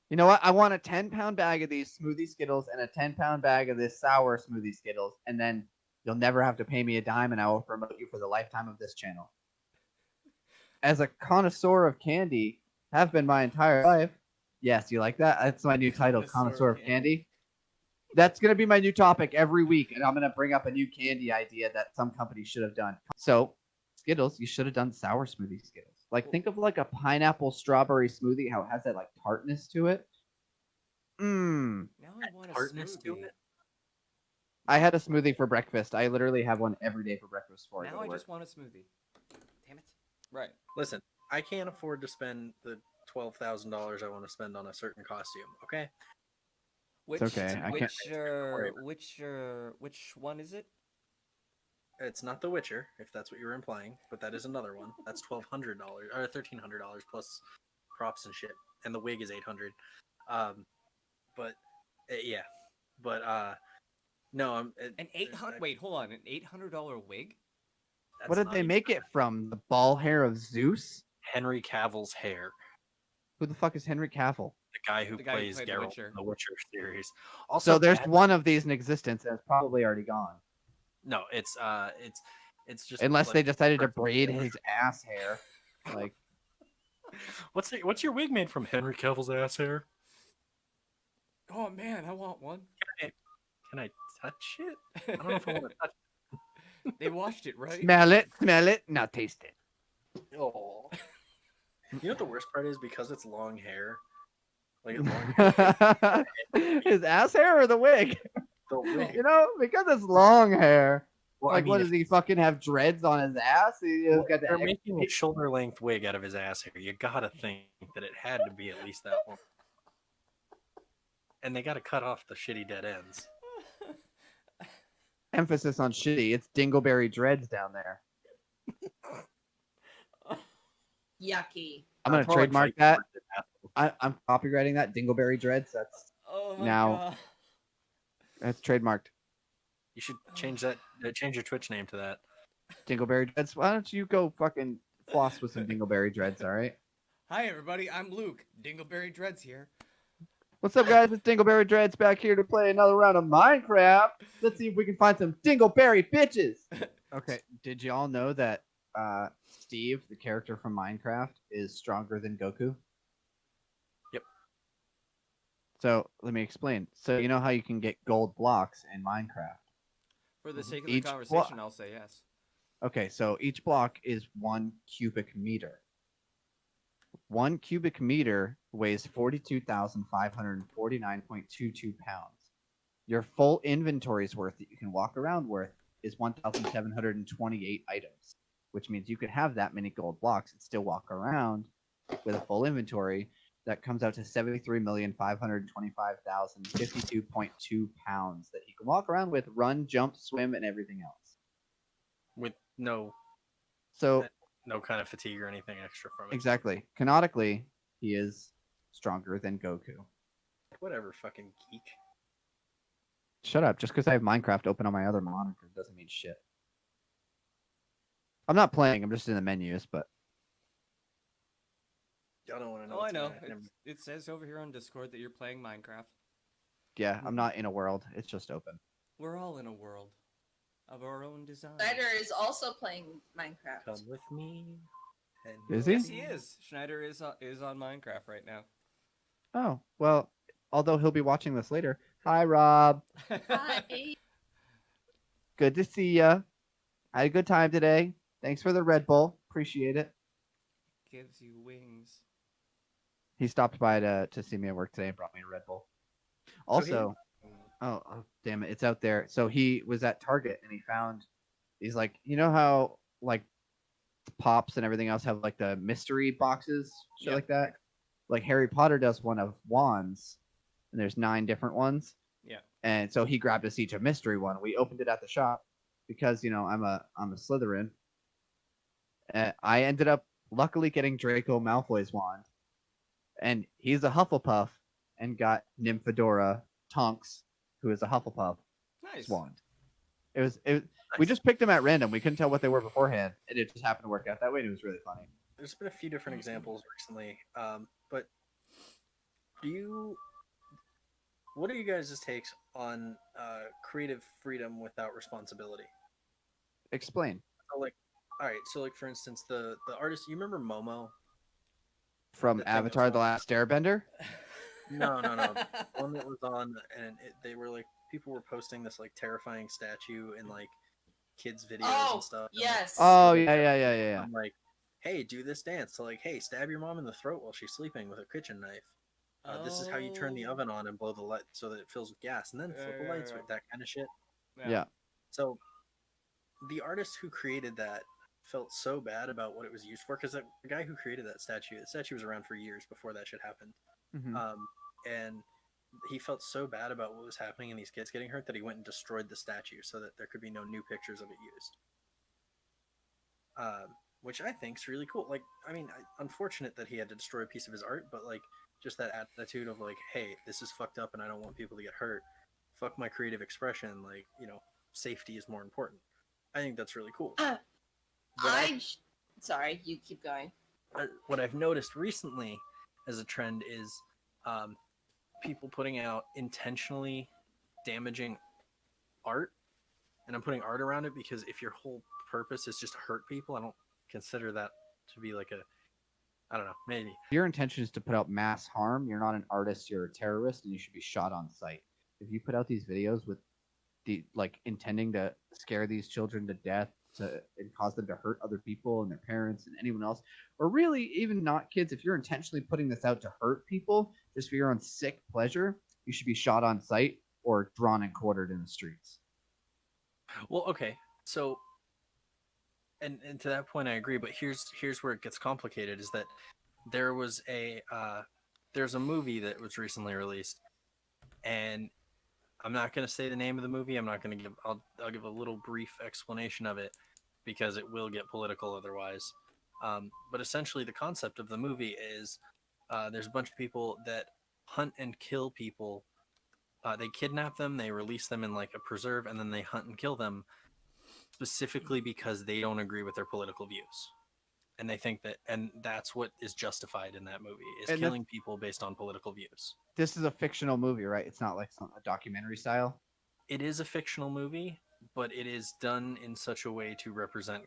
You know what? I want a 10-pound bag of these smoothie Skittles and a 10-pound bag of this sour smoothie Skittles, and then you'll never have to pay me a dime, and I will promote you for the lifetime of this channel. As a connoisseur of candy, have been my entire life. Yes, you like that? That's my new title, Connoisseur of Candy. That's going to be my new topic every week, and I'm going to bring up a new candy idea that some company should have done. So, Skittles, you should have done sour smoothie Skittles. Like, think of like a pineapple strawberry smoothie, how it has that like tartness to it. Mmm. Now I want a Tartness to smoothie. it? I had a smoothie for breakfast. I literally have one every day for breakfast before I Now go to I work. just want a smoothie. Damn it. Right. Listen, I can't afford to spend the $12,000 I want to spend on a certain costume. Okay, Which okay, I can't- which one is it? it's not The Witcher, if that's what you were implying, but that is another one. That's $1,200 or $1,300 plus props and shit, and the wig is $800. But yeah, but no, I'm An 800. Wait, hold on. An $800 wig? What did not they even make it from? The ball hair of Zeus? Henry Cavill's hair. Who the fuck is Henry Cavill? The guy who The guy who plays played The Geralt Witcher. in the Witcher series. So Also, there's Pat- one of these in existence and it's probably already gone. No, it's just Unless like they decided to perfect braid image. his ass hair. Like, What's your wig made from? Henry Cavill's ass hair. Oh man, I want one. Can I touch it? I don't know if I want to touch They washed it, right? smell it, now taste it. it. Oh. You know what the worst part is? Because it's long hair. Like long His ass hair or the wig? the wig. You know, because it's long hair. Well, Like, what does he fucking have dreads on his ass? He's well, got they're the making a shoulder length wig out of his ass hair. You gotta think that it had to be at least that long. And they gotta cut off the shitty dead ends. emphasis on shitty. It's dingleberry dreads down there. Yucky. I'm gonna It's more like trademark Viking that. Market. I'm copywriting that dingleberry dreads. Oh my Now- god. That's trademarked. You should change that. Change your Twitch name to that. Dingleberry dreads. Why don't you go fucking floss with some dingleberry dreads? All right. Hi everybody, I'm Luke. Dingleberry Dreads here. What's up, guys? It's Dingleberry Dreads back here to play another round of Minecraft. Let's see if we can find some Dingleberry bitches. Okay, did y'all know that Steve, the character from Minecraft, is stronger than Goku? Yep. So let me explain. So you know how you can get gold blocks in Minecraft? For the sake of Each the conversation, I'll say yes. Okay, so each block is 1 cubic meter. 1 cubic meter weighs 42,549.22 pounds. Your full inventory's worth that you can walk around with is 1,728 items, which means you could have that many gold blocks and still walk around with a full inventory. That comes out to 73,525,052.2 pounds that you can walk around with, run, jump, swim, and everything else. With no So kind of fatigue or anything extra from it. exactly, canonically, he is stronger than Goku. Whatever, fucking geek. Shut up. Just because I have Minecraft open on my other monitor doesn't mean shit. I'm not playing. I'm just in the menus, but Y'all don't want to know. Oh, I what's know. in it. It says over here on Discord that you're playing Minecraft. yeah, I'm not in a world. It's just open. We're all in a world of our own design. Schneider is also playing Minecraft. Come with me. And Is Yes, he? he is. Schneider is on Minecraft right now. Oh, well, although he'll be watching this later. Hi, Rob. Hi. Good to see ya. Had a good time today. Thanks for the Red Bull. Appreciate it. Gives you wings. He stopped by to see me at work today and brought me a Red Bull. Also, oh, damn it, it's out there. So he was at Target and he found, he's like, you know how like Pops and everything else have like the mystery boxes, shit Yep. like that? Like Harry Potter does one of wands, and there's 9 different ones. Yeah. And so he grabbed us each a mystery one. We opened it at the shop because, you know, I'm a Slytherin. I ended up luckily getting Draco Malfoy's wand. And he's a Hufflepuff and got Nymphadora Tonks, who is a Hufflepuff Nice. wand. We just picked them at random. We couldn't tell what they were beforehand, and it just happened to work out that way, and it was really funny. There's been a few different examples recently, but what are you guys' takes on creative freedom without responsibility? Explain. So, like, all right, so like for instance, the artist, you remember Momo? From The thing that Avatar: The was- Last Airbender? No, one that was on, and they were like, people were posting this like terrifying statue in like kids' videos Oh, and stuff. yes. Oh, yeah. I'm like, hey, do this dance. So like, hey, stab your mom in the throat while she's sleeping with a kitchen knife. This is how you turn the Oh. oven on and blow the light so that it fills with gas, and then flip a light switch. That kind of shit. Yeah. So the artist who created that felt so bad about what it was used for, because the guy who created the statue was around for years before that shit happened. Mhm. And he felt so bad about what was happening and these kids getting hurt that he went and destroyed the statue so that there could be no new pictures of it used. Which I think is really cool. Like, I mean, unfortunate that he had to destroy a piece of his art, but like, just that attitude of like, hey, this is fucked up and I don't want people to get hurt. Fuck my creative expression. Like, you know, safety is more important. I think that's really cool. Sorry, you keep going. What I've noticed recently as a trend is um, people putting out intentionally damaging art, and I'm putting art around it because if your whole purpose is just to hurt people, I don't consider that to be like a, I don't know, maybe. If your intention is to put out mass harm, you're not an artist, you're a terrorist, and you should be shot on sight. If you put out these videos with the like intending to scare these children to death and cause them to hurt other people and their parents and anyone else, or really even not kids, if you're intentionally putting this out to hurt people just for your own sick pleasure, you should be shot on sight or drawn and quartered in the streets. Well, okay, so and to that point I agree, but here's where it gets complicated. Is that there was there's a movie that was recently released, and I'm not going to say the name of the movie. I'm not going to give. I'll give a little brief explanation of it because it will get political otherwise. But essentially, the concept of the movie is there's a bunch of people that hunt and kill people. They kidnap them, they release them in like a preserve, and then they hunt and kill them specifically because they don't agree with their political views. And they think that, and that's what is justified in that movie, is And killing people based on political views. This is a fictional movie, right? It's not like a documentary style. It is a fictional movie, but it is done in such a way to represent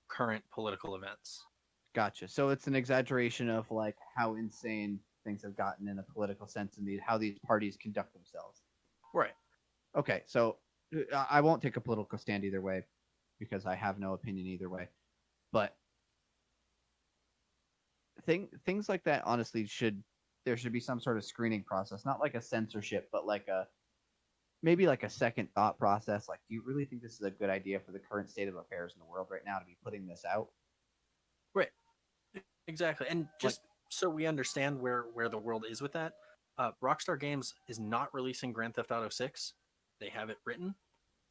current political events. Gotcha. So it's an exaggeration of like how insane things have gotten in a political sense and how these parties conduct themselves. Right. Okay, so I won't take a political stand either way because I have no opinion either way. But things like that honestly there should be some sort of screening process, not like a censorship, but like maybe like a second thought process. Like, do you really think this is a good idea for the current state of affairs in the world right now to be putting this out? Right. Exactly. And just so we understand where the world is with that, Rockstar Games is not releasing Grand Theft Auto 6. They have it written.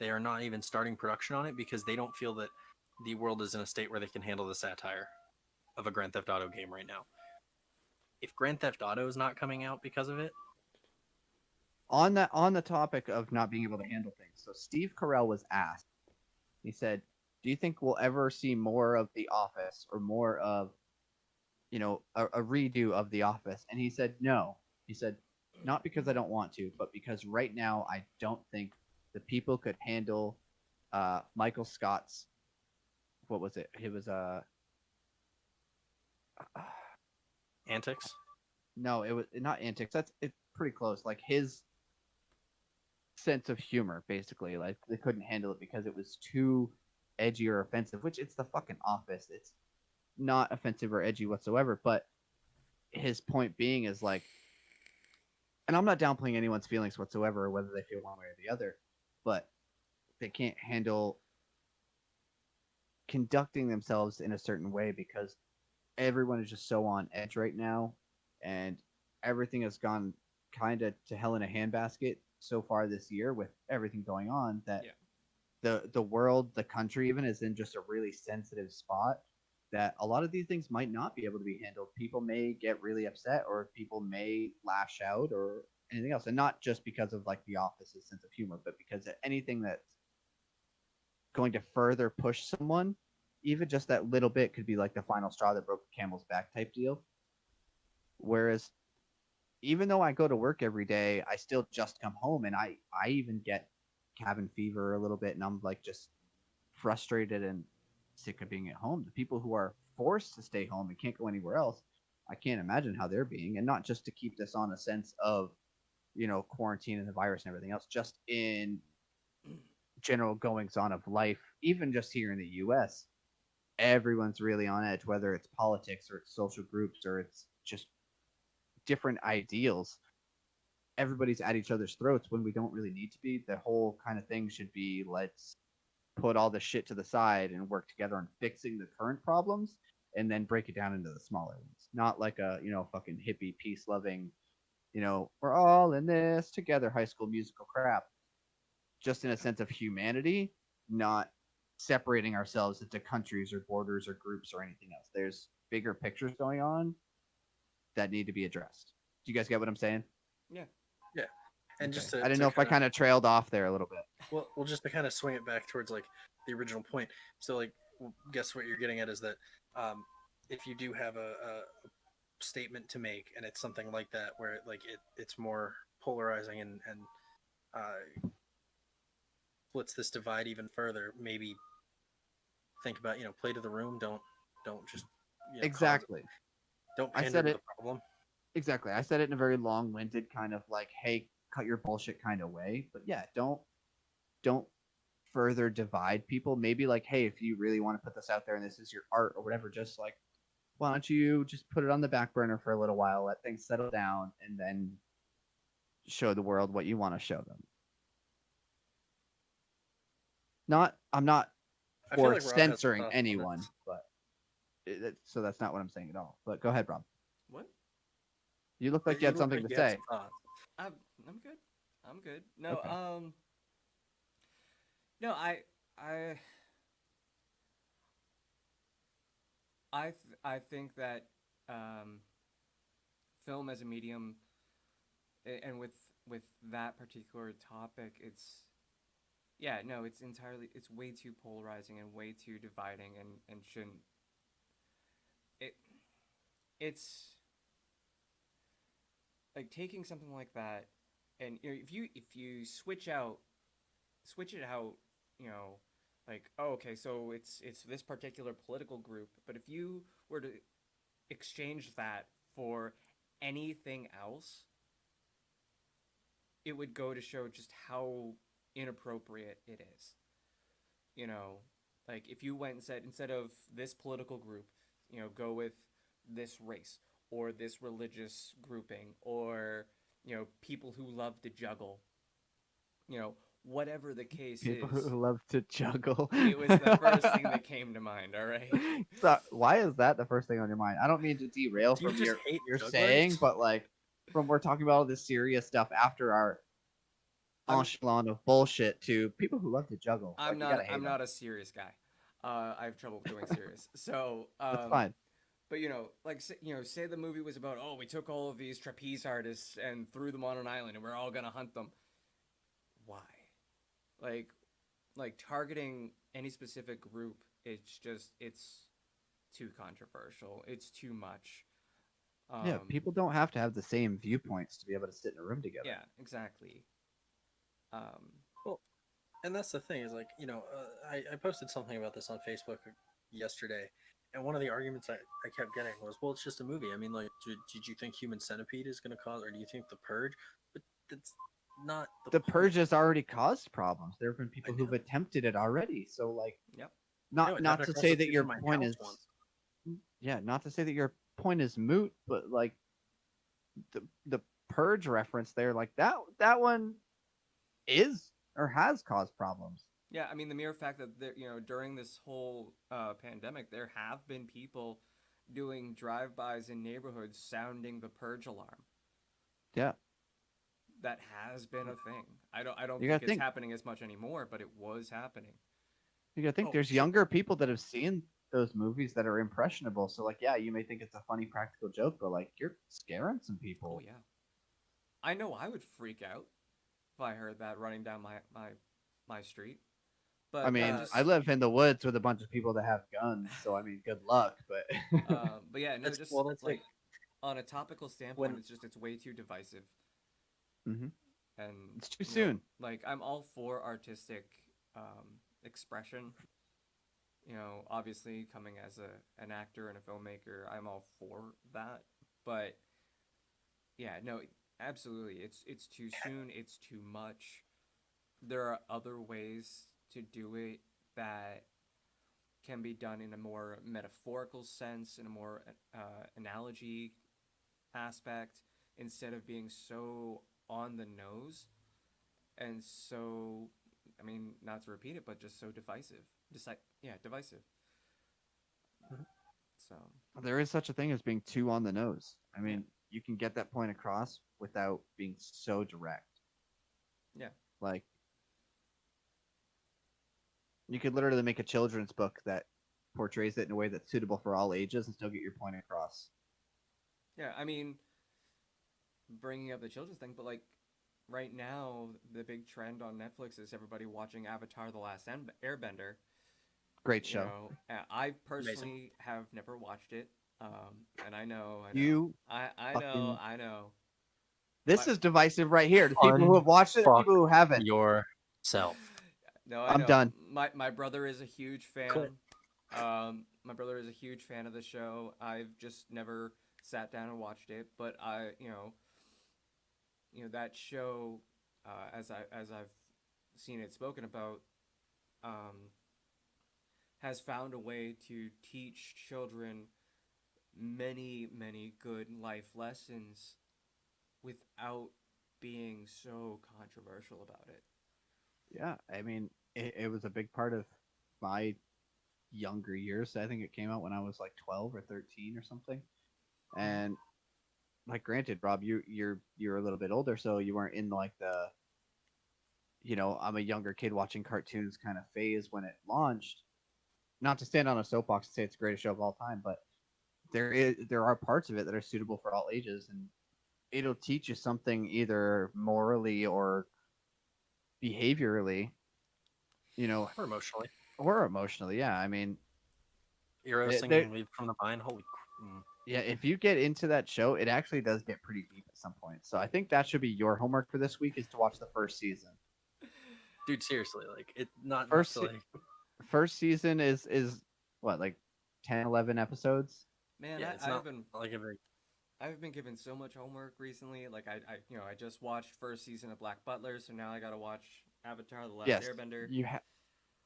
They are not even starting production on it because they don't feel that the world is in a state where they can handle the satire of a Grand Theft Auto game right now. If Grand Theft Auto is not coming out because of it, on the topic of not being able to handle things, so Steve Carell was asked. He said, "Do you think we'll ever see more of The Office or more of, a redo of The Office?" And he said, "No." He said, "Not because I don't want to, but because right now I don't think the people could handle Michael Scott's, what was it? It was antics. No, it was not antics. It's pretty close. Like his sense of humor, basically. Like they couldn't handle it because it was too edgy or offensive. Which it's the fucking Office. It's not offensive or edgy whatsoever. But his point being is like, and I'm not downplaying anyone's feelings whatsoever, or whether they feel one way or the other, but they can't handle conducting themselves in a certain way because everyone is just so on edge right now, and everything has gone kind of to hell in a handbasket so far this year with everything going on that the world, the country even, is in just a really sensitive spot that a lot of these things might not be able to be handled. People may get really upset, or people may lash out, or anything else, and not just because of like The Office's sense of humor, but because anything that's going to further push someone, even just that little bit, could be like the final straw that broke the camel's back type deal. Whereas even though I go to work every day, I still just come home, and I even get cabin fever a little bit, and I'm like just frustrated and sick of being at home. The people who are forced to stay home and can't go anywhere else, I can't imagine how they're being. And not just to keep this on a sense of, quarantine and the virus and everything else, just in general goings on of life, even just here in the US, everyone's really on edge, whether it's politics or it's social groups or it's just different ideals. Everybody's at each other's throats when we don't really need to be. The whole kind of thing should be, let's put all the shit to the side and work together on fixing the current problems and then break it down into the smaller ones. Not like a, fucking hippie, peace loving, we're all in this together High School Musical crap. Just in a sense of humanity, not separating ourselves into countries or borders or groups or anything else. There's bigger pictures going on that need to be addressed. Do you guys get what I'm saying? Yeah. Yeah. And Okay. just to, I didn't know if I kind of trailed off there a little bit. Well, just to kind of swing it back towards like the original point. So like guess what you're getting at is that if you do have a statement to make, and it's something like that where it's more polarizing and splits this divide even further, maybe think about play to the room. Don't just cause Exactly. don't I pander said to the it problem. exactly. I said it in a very long-winded kind of like, hey, cut your bullshit kind of way. But yeah, don't further divide people. Maybe like, hey, if you really want to put this out there and this is your art or whatever, just like, why don't you just put it on the back burner for a little while, let things settle down, and then show the world what you want to show them. I'm not I feel for like Rob has some censoring thoughts on anyone, this. but so that's not what I'm saying at all. But go ahead, Rob. What? You look like you You had look something like to you had say. some thoughts. I'm good. I'm good. No, Okay. no, I, I think that um, film as a medium, and with that particular topic, yeah, no, it's way too polarizing and way too dividing, and shouldn't it it's like taking something like that, and if you switch it out, you know, like, oh, okay, so it's this particular political group, but if you were to exchange that for anything else, it would go to show just how inappropriate it is. You know, like if you went and said, instead of this political group, go with this race or this religious grouping, or people who love to juggle, whatever the case People is. who love to juggle. It was the first thing that came to mind. All right. So why is that the first thing on your mind? I don't mean to derail Do you from just your hate your jugglers? saying, but like from we're talking about all this serious stuff after our I'm echelon of bullshit to people who love to juggle. I'm Like you not gotta hate I'm them. not a serious guy. I have trouble doing serious. So, That's fine. but like say the movie was about, oh, we took all of these trapeze artists and threw them on an island and we're all gonna hunt them. Why? Like targeting any specific group, it's too controversial. It's too much. Yeah, people don't have to have the same viewpoints to be able to sit in a room together. Yeah, exactly. Well, and that's the thing is I posted something about this on Facebook yesterday, and one of the arguments I kept getting was, well, it's just a movie. I mean, like, did you think Human Centipede is going to cause, or do you think The Purge? But that's not the The point. purge has already caused problems. There have been I people who've know. attempted it already. So like, Yep. I know it not happened to across say the that street your from my point house is once. yeah, not to say that your point is moot, but like the purge reference there, like that one is or has caused problems. Yeah, I mean, the mere fact that during this whole pandemic, there have been people doing drive-bys in neighborhoods sounding the purge alarm. Yeah, That has been a thing. I don't you think gotta it's think. happening as much anymore, but it was happening. You gotta think. Oh, There's younger people that have seen those movies that are impressionable. So like, yeah, you may think it's a funny practical joke, but like, you're scaring some Oh people. yeah, I know I would freak out if I heard that running down my street. I But mean, I just live in the woods with a bunch of people that have guns, so I mean, good luck. But but yeah, no, that's just well, that's like like on a topical standpoint, when it's way too divisive. Mhm. And It's too soon. like, I'm all for artistic expression. Obviously, coming as an actor and a filmmaker, I'm all for that. But yeah, no, absolutely, it's too soon. It's too much. There are other ways to do it that can be done in a more metaphorical sense, in a more analogy aspect, instead of being so on the nose and so, I mean, not to repeat it, but just so divisive. Yeah, divisive. Mhm. So, There is such a thing as being too on the nose. I yeah, mean, you can get that point across without being so direct. yeah, Like, you could literally make a children's book that portrays it in a way that's suitable for all ages and still get your point across. yeah. I mean, bringing up the children's thing, but like right now, the big trend on Netflix is everybody watching Avatar: The Last Airbender, Great You show. know, I personally have never watched it, and You I know, fucking. I know. This My, is divisive right here. The people who have watched it, the Unfuck people who haven't. yourself. no, I I'm know. done. My brother is a huge Quit. fan. My brother is a huge fan of the show. I've just never sat down and watched it, but that show, as I've seen it spoken about, um, has found a way to teach children many good life lessons without being so controversial about it. Yeah, I mean, it was a big part of my younger years. I think it came out when I was like 12 or 13 or something. And like, granted, Rob, you're a little bit older, so you weren't in like the, I'm a younger kid watching cartoons kind of phase when it launched. Not to stand on a soapbox and say it's the greatest show of all time, but there are parts of it that are suitable for all ages, and it'll teach you something either morally or behaviorally, you know, Or emotionally. or emotionally. Yeah, I mean, Eero there, singing Leave from the Vine. Holy yeah, if you get into that show, it actually does get pretty deep at some point. So I think that should be your homework for this week is to watch the first season. dude, seriously, like it not First to se- like first season is what, like 10, 11 episodes? Man, yeah, it's I've not been like a very I've been given so much homework recently. Like I just watched first season of Black Butler, so now I gotta watch Avatar: The Last Yes. Airbender.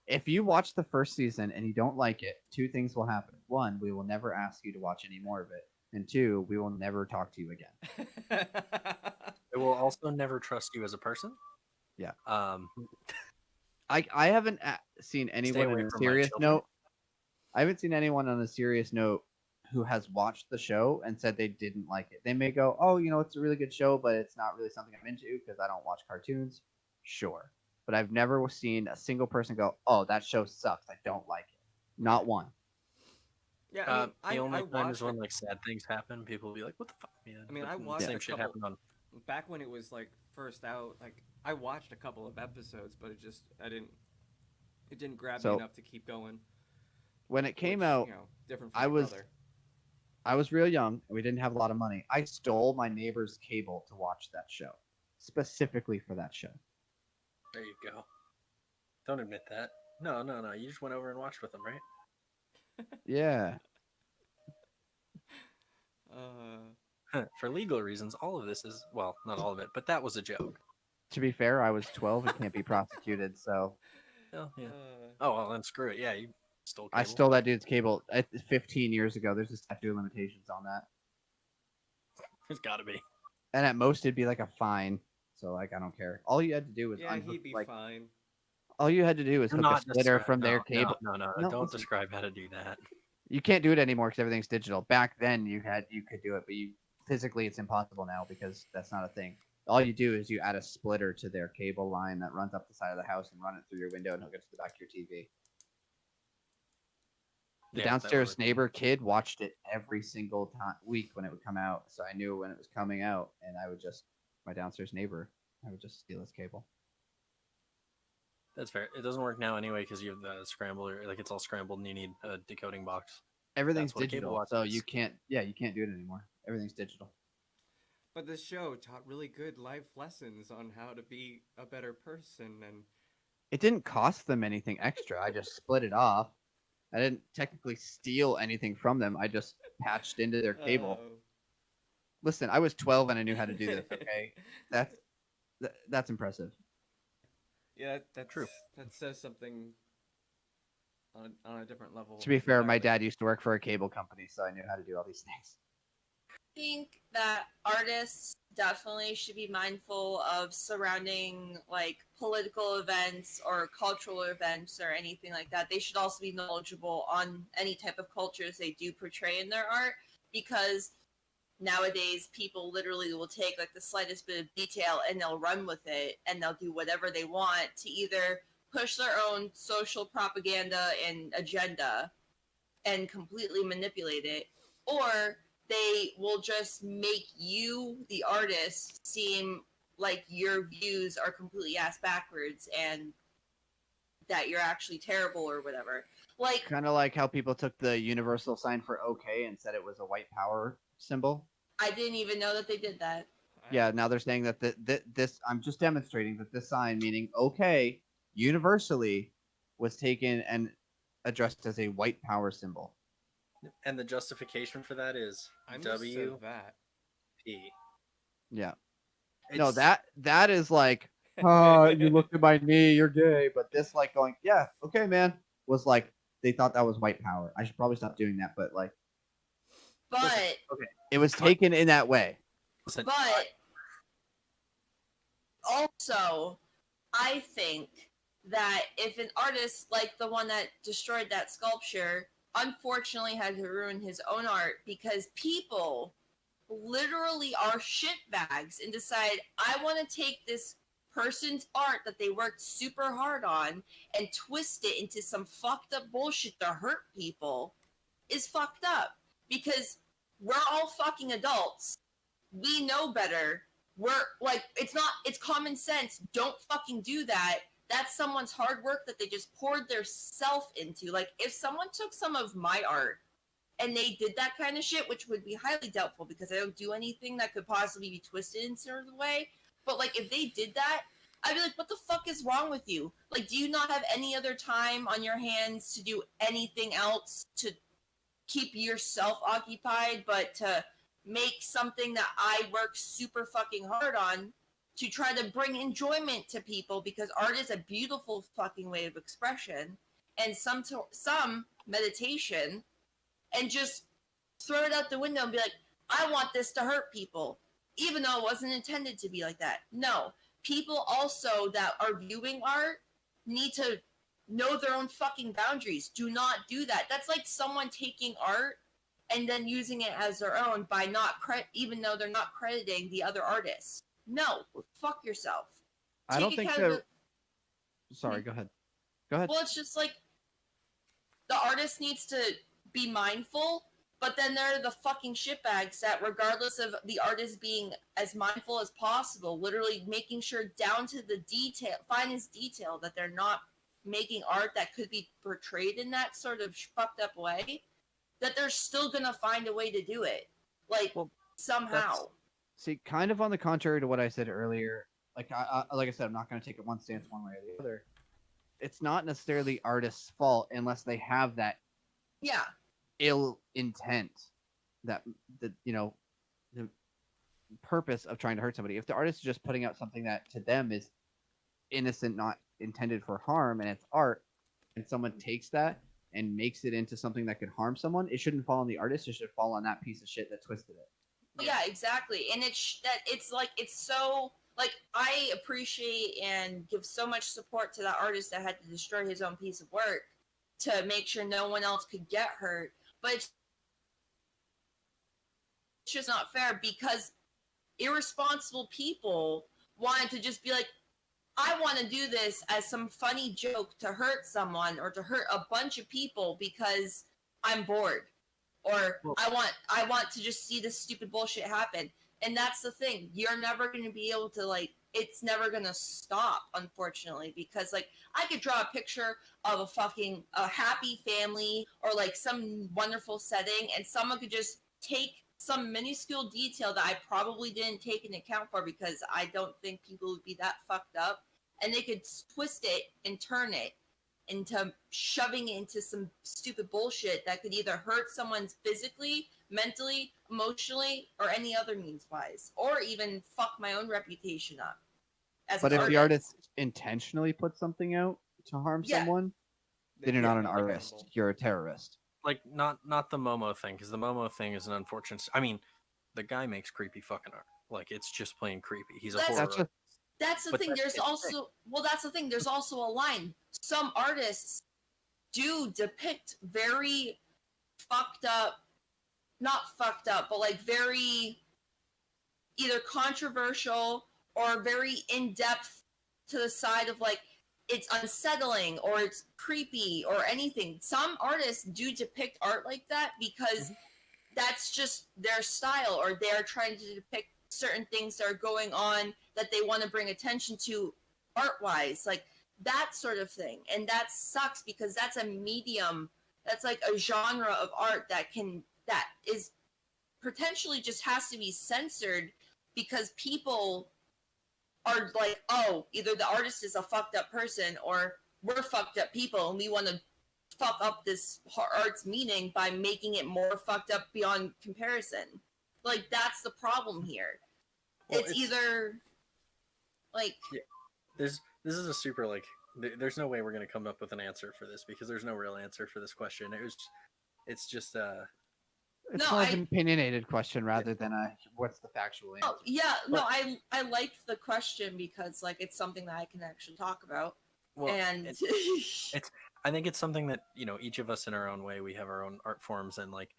If you watch the first season and you don't like it, two things will happen. One, we will never ask you to watch any more of it. And two, we will never talk to you again. it will also never trust you as a person. Yeah. Um I haven't seen stay anyone away on a from my serious children. note. I haven't seen anyone on a serious note who has watched the show and said they didn't like it. They may go, "Oh, it's a really good show, but it's not really something I'm into because I don't watch cartoons." Sure, but I've never seen a single person go, "Oh, that show sucks. I don't like it." Not one. Yeah, I mean, The I only time is watched when like sad things happen. People will be like, "What the fuck, man?" I mean, But I then the watched Yeah. same a shit couple happened on. back when it was like first out. Like I watched a couple of episodes, but it didn't grab me So enough to keep going. when it came Which out, different from I my was brother. I was real young and we didn't have a lot of money. I stole my neighbor's cable to watch that show, specifically for that show. There you go. Don't admit that. No. You just went over and watched with them, right? Yeah. For legal reasons, all of this is well, not all of it, but that was a joke. To be fair, I was 12 and can't be prosecuted, so Oh yeah. Uh, Oh well, then screw it. Yeah, you stole I cable. stole that Whatever. dude's cable 15 years ago. There's a statute of limitations on that. There's got to be. And at most it'd be like a fine. So like I don't care. All you had to do was yeah, unhook he'd be like fine. all you had to do was Do hook a not splitter describe. from No, their cable. no. No, Don't listen, describe how to do that. you can't do it anymore because everything's digital. Back then you could do it, but you physically it's impossible now because that's not a thing. All you do is you add a splitter to their cable line that runs up the side of the house and run it through your window and hook it to the back of your TV. The Yeah, that would downstairs work. neighbor kid watched it every single week when it would come out, so I knew when it was coming out, and I would just my downstairs neighbor, I would just steal his cable. That's fair. It doesn't work now anyway because you have the scrambler. Like it's all scrambled and you need a decoding box. Everything's That's what a cable digital, box so is. you can't do it anymore. Everything's digital. But this show taught really good life lessons on how to be a better person, and It didn't cost them anything extra. I just split it off. I didn't technically steal anything from them. I just patched into their cable. Listen, I was 12 and I knew how to do this. Okay, that's that's impressive. yeah, that's True. that says something on a different level. To be fair, my entirely. dad used to work for a cable company, so I knew how to do all these things. Think that artists definitely should be mindful of surrounding like political events or cultural events or anything like that. They should also be knowledgeable on any type of cultures they do portray in their art, because nowadays people literally will take like the slightest bit of detail and they'll run with it and they'll do whatever they want to either push their own social propaganda and agenda and completely manipulate it, or they will just make you, the artist, seem like your views are completely ass backwards and that you're actually terrible or whatever. Like, Kind of like how people took the universal sign for OK and said it was a white power symbol. I didn't even know that they did that. Yeah, now they're saying that this. I'm just demonstrating that this sign, meaning OK, universally, was taken and addressed as a white power symbol. And the justification for that is I missed WP. that. Yeah. It's, No, that is like, oh, you looked at my knee, you're gay. But this, like, going, yeah, okay, man, was like they thought that was white power. I should probably stop doing that, but like, But okay, it was taken in that way. listen, but also, I think that if an artist like the one that destroyed that sculpture unfortunately had to ruin his own art because people literally are shitbags and decide, I want to take this person's art that they worked super hard on and twist it into some fucked up bullshit to hurt people, is fucked up. Because we're all fucking adults. We know better. We're like, it's common sense. Don't fucking do that. That's someone's hard work that they just poured their self into. Like, if someone took some of my art and they did that kind of shit, which would be highly doubtful because I don't do anything that could possibly be twisted in sort of way. But like, if they did that, I'd be like, what the fuck is wrong with you? Like, do you not have any other time on your hands to do anything else to keep yourself occupied, but to make something that I work super fucking hard on to try to bring enjoyment to people, because art is a beautiful fucking way of expression and some meditation, and just throw it out the window and be like, I want this to hurt people, even though it wasn't intended to be like that. No, people also that are viewing art need to know their own fucking boundaries. Do not do that. That's like someone taking art and then using it as their own by not even though they're not crediting the other artists. No, fuck yourself. I don't think they're. Sorry, go ahead. Go ahead. Well, it's just like the artist needs to be mindful, but then there are the fucking shitbags that, regardless of the artist being as mindful as possible, literally making sure down to the detail, finest detail, that they're not making art that could be portrayed in that sort of fucked up way, that they're still gonna find a way to do it, like, Well, somehow. See, kind of on the contrary to what I said earlier, like like I said, I'm not going to take it one stance one way or the other. It's not necessarily artists' fault unless they have that Yeah. ill intent, that the purpose of trying to hurt somebody. If the artist is just putting out something that to them is innocent, not intended for harm, and it's art, and someone takes that and makes it into something that could harm someone, it shouldn't fall on the artist. It should fall on that piece of shit that twisted it. Yeah, exactly. And it's so, like, I appreciate and give so much support to that artist that had to destroy his own piece of work to make sure no one else could get hurt. But it's just not fair because irresponsible people wanted to just be like, I want to do this as some funny joke to hurt someone or to hurt a bunch of people because I'm bored, or I want to just see this stupid bullshit happen. And that's the thing. You're never going to be able to, like, it's never going to stop, unfortunately, because, like, I could draw a picture of a happy family or, like, some wonderful setting, and someone could just take some minuscule detail that I probably didn't take into account for because I don't think people would be that fucked up, and they could twist it and turn it into shoving it into some stupid bullshit that could either hurt someone physically, mentally, emotionally, or any other means wise, or even fuck my own reputation up. But if the artist intentionally put something out to harm someone, then you're not an artist. You're a terrorist. Like, not the Momo thing, because the Momo thing is an unfortunate. I mean, the guy makes creepy fucking art. Like, it's just plain creepy. He's a horror. That's the thing. There's also that's the thing. There's also a line. Some artists do depict very fucked up, not fucked up, but like very either controversial or very in depth to the side of, like, it's unsettling or it's creepy or anything. Some artists do depict art like that because that's just their style, or they're trying to depict certain things that are going on that they want to bring attention to art wise. Like, that sort of thing. And that sucks because that's a medium, that's like a genre of art that is potentially just has to be censored because people are like, oh, either the artist is a fucked up person or we're fucked up people and we want to fuck up this art's meaning by making it more fucked up beyond comparison. Like, that's the problem here. Well, it's either like yeah, this is a super like there's no way we're gonna come up with an answer for this because there's no real answer for this question. It's just It's No, more of an opinionated question rather than a what's the factual answer. oh yeah, no, But- I liked the question because like it's something that I can actually talk about. well, And I think it's something that each of us in our own way, we have our own art forms, and like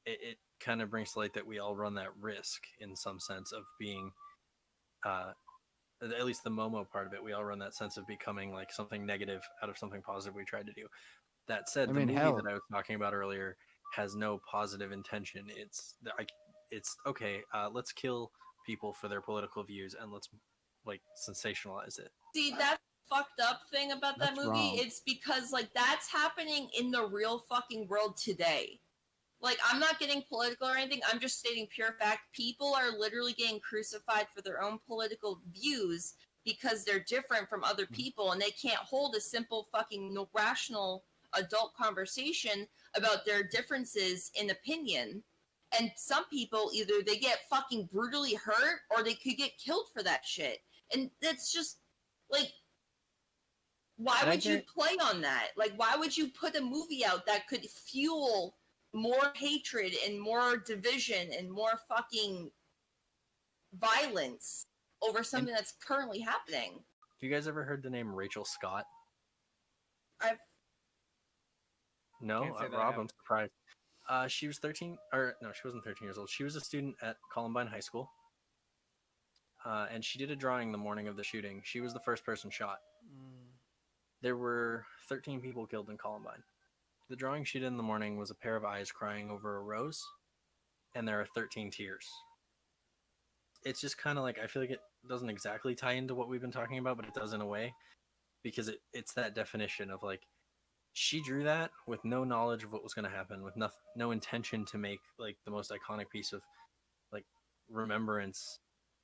it kind of brings to light that we all run that risk in some sense of being at least the Momo part of it, we all run that sense of becoming like something negative out of something positive we tried to do. That said, I the mean, movie hell. that I was talking about earlier has no positive intention. It's okay. Let's kill people for their political views and let's like sensationalize it. see, that fucked up thing about that That's movie, wrong. it's because like that's happening in the real fucking world today. Like, I'm not getting political or anything, I'm just stating pure fact. People are literally getting crucified for their own political views because they're different from other people and they can't hold a simple fucking rational adult conversation about their differences in opinion. And some people, either they get fucking brutally hurt or they could get killed for that shit. And it's just like, why And I would you get- play on that? Like, why would you put a movie out that could fuel more hatred and more division and more fucking violence over something that's currently happening? Have you guys ever heard the name Rachel Scott? I've No, Can't say that I Rob, have. I'm surprised. She was 13, or no, she wasn't 13 years old. She was a student at Columbine High School, and she did a drawing the morning of the shooting. She was the first person shot. There were 13 people killed in Columbine. The drawing she did in the morning was a pair of eyes crying over a rose, and there are 13 tears. It's just kind of like, I feel like it doesn't exactly tie into what we've been talking about, but it does in a way, because it's that definition of like, she drew that with no knowledge of what was going to happen, with no intention to make like the most iconic piece of like remembrance.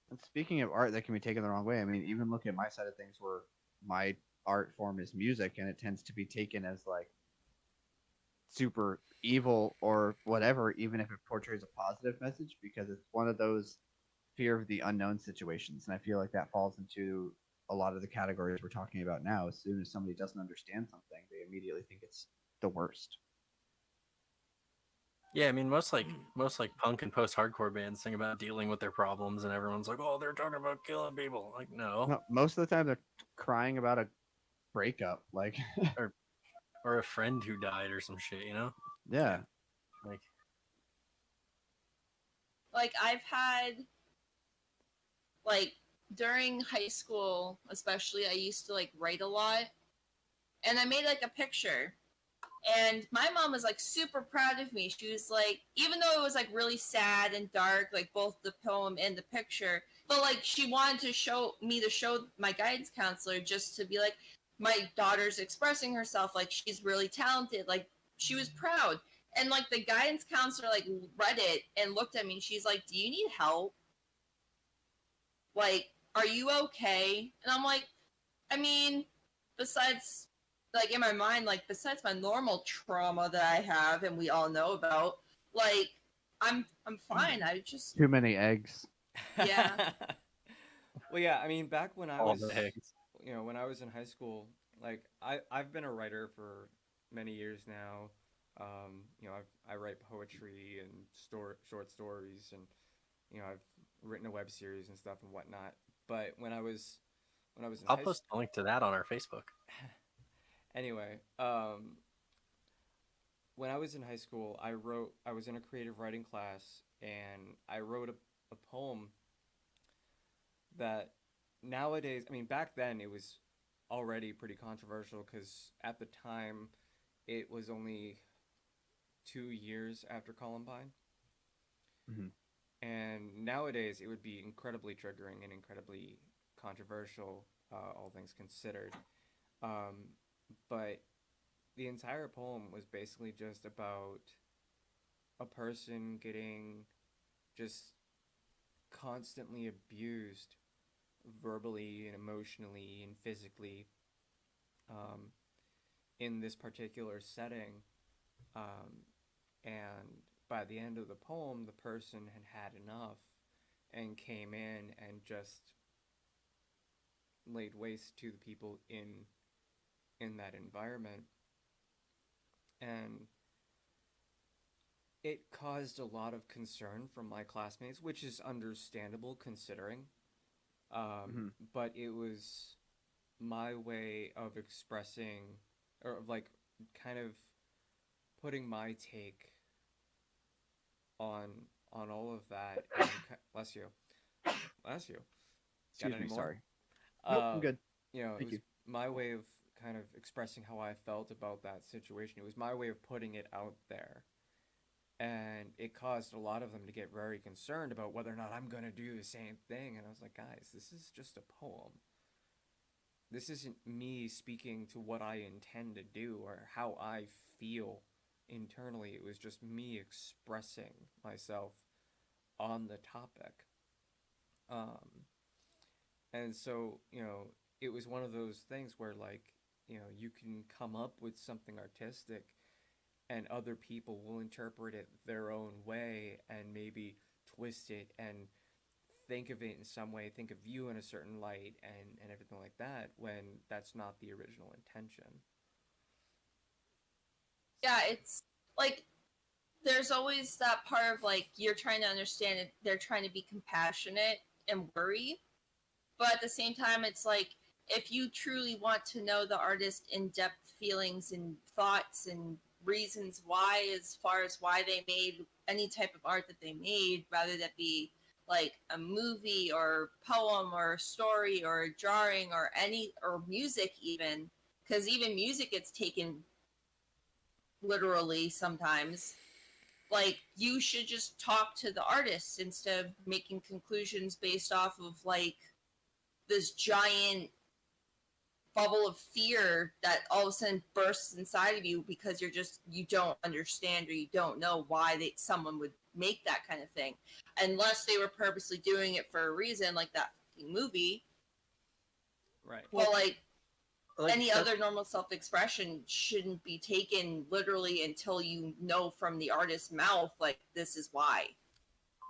And speaking of art that can be taken the wrong way, I mean, even look at my side of things where my art form is music and it tends to be taken as like super evil or whatever, even if it portrays a positive message, because it's one of those fear of the unknown situations. And I feel like that falls into a lot of the categories we're talking about now. As soon as somebody doesn't understand something, they immediately think it's the worst. Yeah, I mean most like punk and post-hardcore bands sing about dealing with their problems, and everyone's like, "Oh, they're talking about killing people." Like, no, No, most of the time they're crying about a breakup. Like, or a friend who died or some shit, you know? yeah. Like, I've had like during high school especially, I used to like write a lot and I made like a picture. And my mom was like super proud of me. She was like, even though it was like really sad and dark, like both the poem and the picture, but like she wanted to show my guidance counselor just to be like, my daughter's expressing herself, like she's really talented, like she was proud. And like the guidance counselor like read it and looked at me and she's like, do you need help? Like, are you okay? And I'm like, I mean, besides like in my mind, like besides my normal trauma that I have and we all know about, like I'm fine. I just Too many eggs. Yeah. Well, yeah. I mean, back when I all was, the eggs. when I was in high school, like I've been a writer for many years now. I write poetry and short stories, and I've written a web series and stuff and whatnot. But when I was in I'll high post a link to that on our Facebook. anyway, when I was in high school, I was in a creative writing class, and I wrote a poem that nowadays, I mean, back then it was already pretty controversial because at the time it was only 2 years after Columbine. Mhm. And nowadays it would be incredibly triggering and incredibly controversial, all things considered. But the entire poem was basically just about a person getting just constantly abused verbally and emotionally and physically, um, in this particular setting. Um, and by the end of the poem, the person had had enough and came in and just laid waste to the people in that environment. And it caused a lot of concern from my classmates, which is understandable considering. Hmm. But it was my way of expressing, or like kind of putting my take on on all of that. And bless you, bless you. Got Excuse any me. more? Sorry. Nope. I'm Uh, good. it Thank was you. my way of kind of expressing how I felt about that situation. It was my way of putting it out there. And it caused a lot of them to get very concerned about whether or not I'm going to do the same thing. And I was like, guys, this is just a poem. This isn't me speaking to what I intend to do or how I feel internally. It was just me expressing myself on the topic. Um, and so, it was one of those things where, like, you can come up with something artistic and other people will interpret it their own way and maybe twist it and think of it in some way, think of you in a certain light and everything like that when that's not the original intention. Yeah, it's like there's always that part of like you're trying to understand it, they're trying to be compassionate and worry, but at the same time it's like if you truly want to know the artist in-depth feelings and thoughts and reasons why, as far as why they made any type of art that they made, rather that be like a movie or poem or a story or a drawing or any or music even, because even music gets taken literally sometimes, like you should just talk to the artists instead of making conclusions based off of like this giant bubble of fear that all of a sudden bursts inside of you because you don't understand or you don't know why someone would make that kind of thing unless they were purposely doing it for a reason, like that movie. Right. But like Like any that's other normal self-expression shouldn't be taken literally until you know from the artist's mouth like this is why.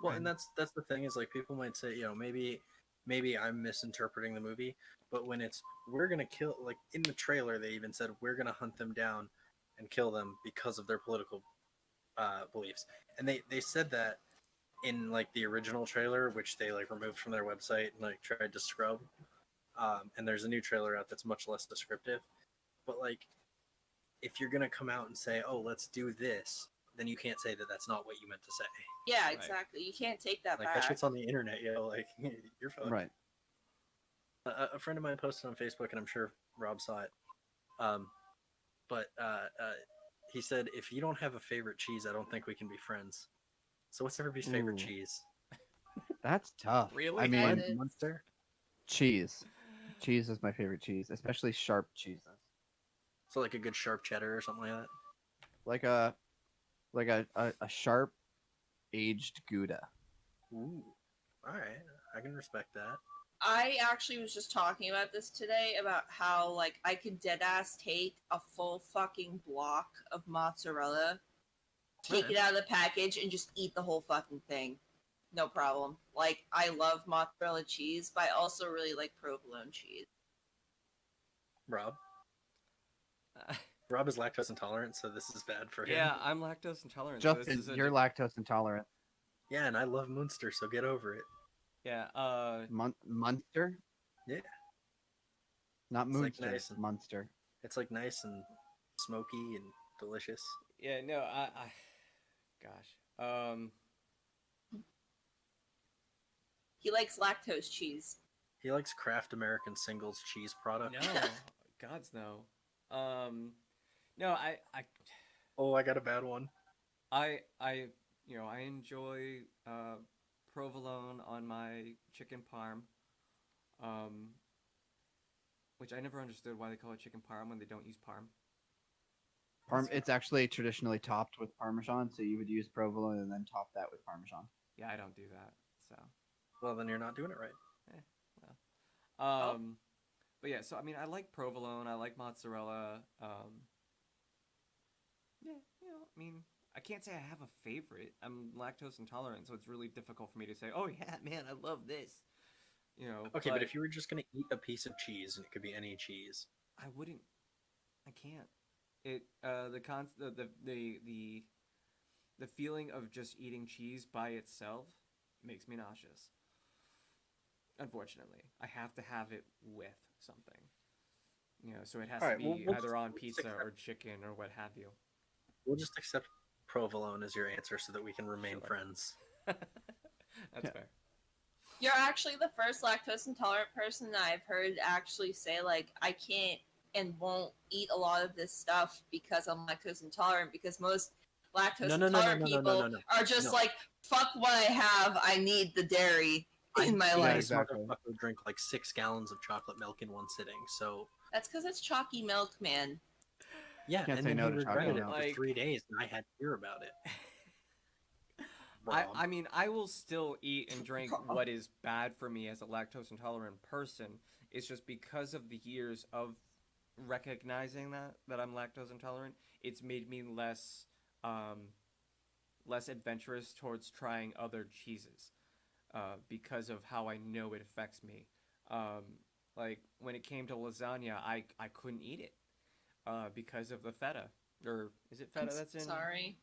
well, and that's the thing is like people might say, maybe I'm misinterpreting the movie, but when it's we're gonna kill, like in the trailer they even said we're gonna hunt them down and kill them because of their political beliefs, and they said that in like the original trailer, which they like removed from their website and like tried to scrub. And there's a new trailer out that's much less descriptive. But like, if you're gonna come out and say, "Oh, let's do this," then you can't say that that's not what you meant to say. Yeah, Right. exactly. You can't take that Like that back. shit's on the internet, like you're fucked. Right. A friend of mine posted on Facebook, and I'm sure Rob saw it. Um, but he said, "If you don't have a favorite cheese, I don't think we can be friends." So what's everybody's favorite Ooh, cheese? that's tough. I Really? That mean, Mine, is Munster. cheese. Cheese is my favorite cheese, especially sharp cheeses. So like a good sharp cheddar or something like that. Like a sharp aged Gouda. Ooh, all right, I can respect that. I actually was just talking about this today about how like I could dead ass take a full fucking block of mozzarella, take Alright. it out of the package, and just eat the whole fucking thing. No problem. Like I love mozzarella cheese, but I also really like provolone cheese. Rob. Uh, Rob is lactose intolerant, so this is bad for him. yeah, I'm lactose intolerant, so this Justin, is a you're lactose intolerant. Yeah, and I love Munster, so get over it. yeah. Munster, Yeah, not it's like Moonster. nice and Munster. it's like nice and smoky and delicious. Yeah. No. Gosh. He likes lactose cheese. He likes Kraft American Singles cheese product. No. Gods no. No. Oh, I got a bad one. I I enjoy provolone on my chicken parm. Um, which I never understood why they call it chicken parm when they don't use parm. It's actually traditionally topped with Parmesan, so you would use provolone and then top that with Parmesan. Yeah, I don't do that. So, Well, then you're not doing it right. well, but yeah. So I mean, I like provolone. I like mozzarella. Yeah, I mean, I can't say I have a favorite. I'm lactose intolerant, so it's really difficult for me to say, "Oh yeah, man, I love this." Okay, but if you were just gonna eat a piece of cheese, and it could be any cheese, I wouldn't. I can't. It the feeling of just eating cheese by itself makes me nauseous. Unfortunately, I have to have it with something. So it has all to right, well, be we'll either on we'll just pizza accept, or chicken or what have you. we'll just accept provolone as your answer so that we can remain Sure. friends. That's Yeah. fair. You're actually the first lactose intolerant person that I've heard actually say, like, I can't and won't eat a lot of this stuff because I'm lactose intolerant, because most lactose intolerant people are just No. like, fuck what I have, I need the dairy in my Yeah, life. This exactly. motherfucker drink like 6 gallons of chocolate milk in one sitting. So That's because it's chalky milk, man. yeah, Can't and say then no he to chocolate regretted it milk. for Like- 3 days, and I had to hear about it. I Rob. mean, I will still eat and drink what is bad for me as a lactose intolerant person. It's just because of the years of recognizing that I'm lactose intolerant, it's made me less adventurous towards trying other cheeses, because of how I know it affects me. Like when it came to lasagna, I couldn't eat it, because of the feta. Or is it feta that's in? Sorry.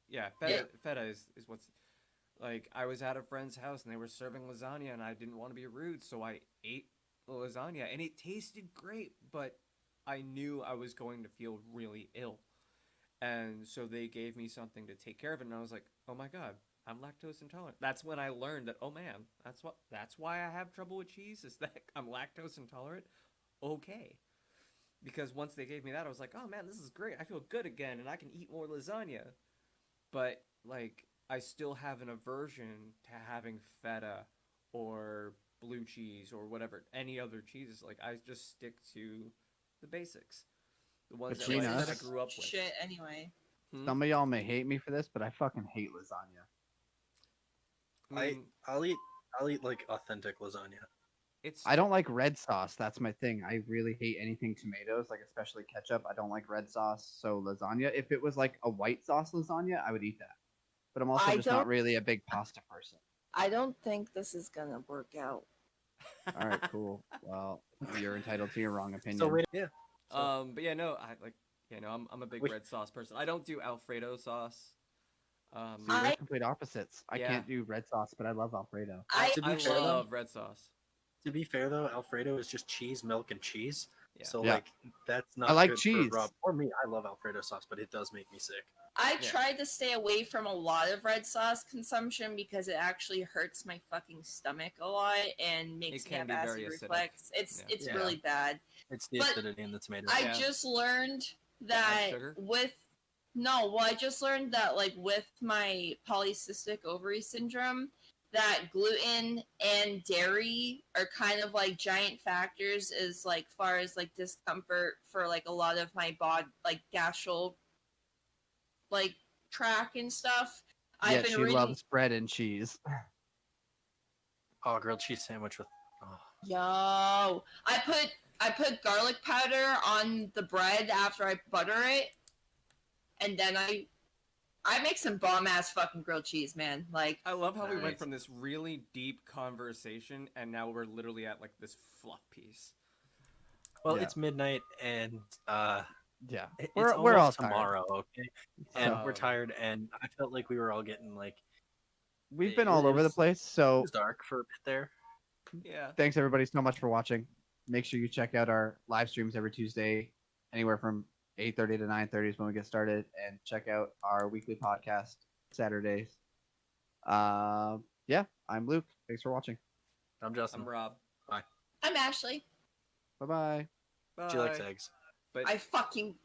Yeah, feta is what's, like, I was at a friend's house and they were serving lasagna and I didn't want to be rude, so I ate the lasagna and it tasted great, but I knew I was going to feel really ill. And so they gave me something to take care of it, and I was like, "Oh my god, I'm lactose intolerant." That's when I learned that, oh man, that's why I have trouble with cheese, is that I'm lactose intolerant. Okay. Because once they gave me that, I was like, "Oh man, this is great. I feel good again and I can eat more lasagna." But like I still have an aversion to having feta or blue cheese or whatever, any other cheeses. Like I just stick to the basics, the ones that, Between like, I us- grew up with. Shit, anyway. Some of y'all may hate me for this, but I fucking hate lasagna. I mean, I'll eat like authentic lasagna. it's I don't like red sauce. That's my thing. I really hate anything tomatoes, like especially ketchup. I don't like red sauce. So lasagna, if it was like a white sauce lasagna, I would eat that. But I'm also I just not don't- really a big pasta person. I don't think this is gonna work out. All right, cool. Well, you're entitled to your wrong opinion. So wait, yeah. So, But yeah, no, I'm a big Which- red sauce person. I don't do Alfredo sauce. See, we're complete opposites. I Yeah. can't do red sauce, but I love Alfredo. To be I fair, though- love red sauce. to be fair though, Alfredo is just cheese, milk, and cheese. Yeah. So Yeah. like that's not I like good cheese. for Rob or me. I love Alfredo sauce, but it does make me sick. I Yeah. tried to stay away from a lot of red sauce consumption because it actually hurts my fucking stomach a lot and makes It me can have be acid very acidic. reflux. It's Yeah. it's Yeah. really bad. It's the But acidity in the tomato. I Yeah. just learned add that sugar? I just learned that, like, with my polycystic ovary syndrome, that gluten and dairy are kind of like giant factors as like far as like discomfort for like a lot of my body, like gastro like track and stuff. I've Yet been she reading. loves bread and cheese. Oh, grilled cheese sandwich with. Oh. Yo, I put garlic powder on the bread after I butter it, and then I make some bomb ass fucking grilled cheese, man. Like, I love how we went Nice. from this really deep conversation and now we're literally at like this fluff piece. Well, Yeah. it's midnight and Yeah, it's we're almost all tired. tomorrow. Okay, and So- we're tired, and I felt like we were all getting like We've been It all over the was- place. it So was dark for a bit there. Yeah. thanks everybody so much for watching. Make sure you check out our live streams every Tuesday, anywhere from 8:30 to 9:30 is when we get started, and check out our weekly podcast Saturdays. Yeah, I'm Luke. Thanks for watching. I'm Justin. I'm Rob. I'm Ashley. Bye bye. Bye. She likes eggs. But I fucking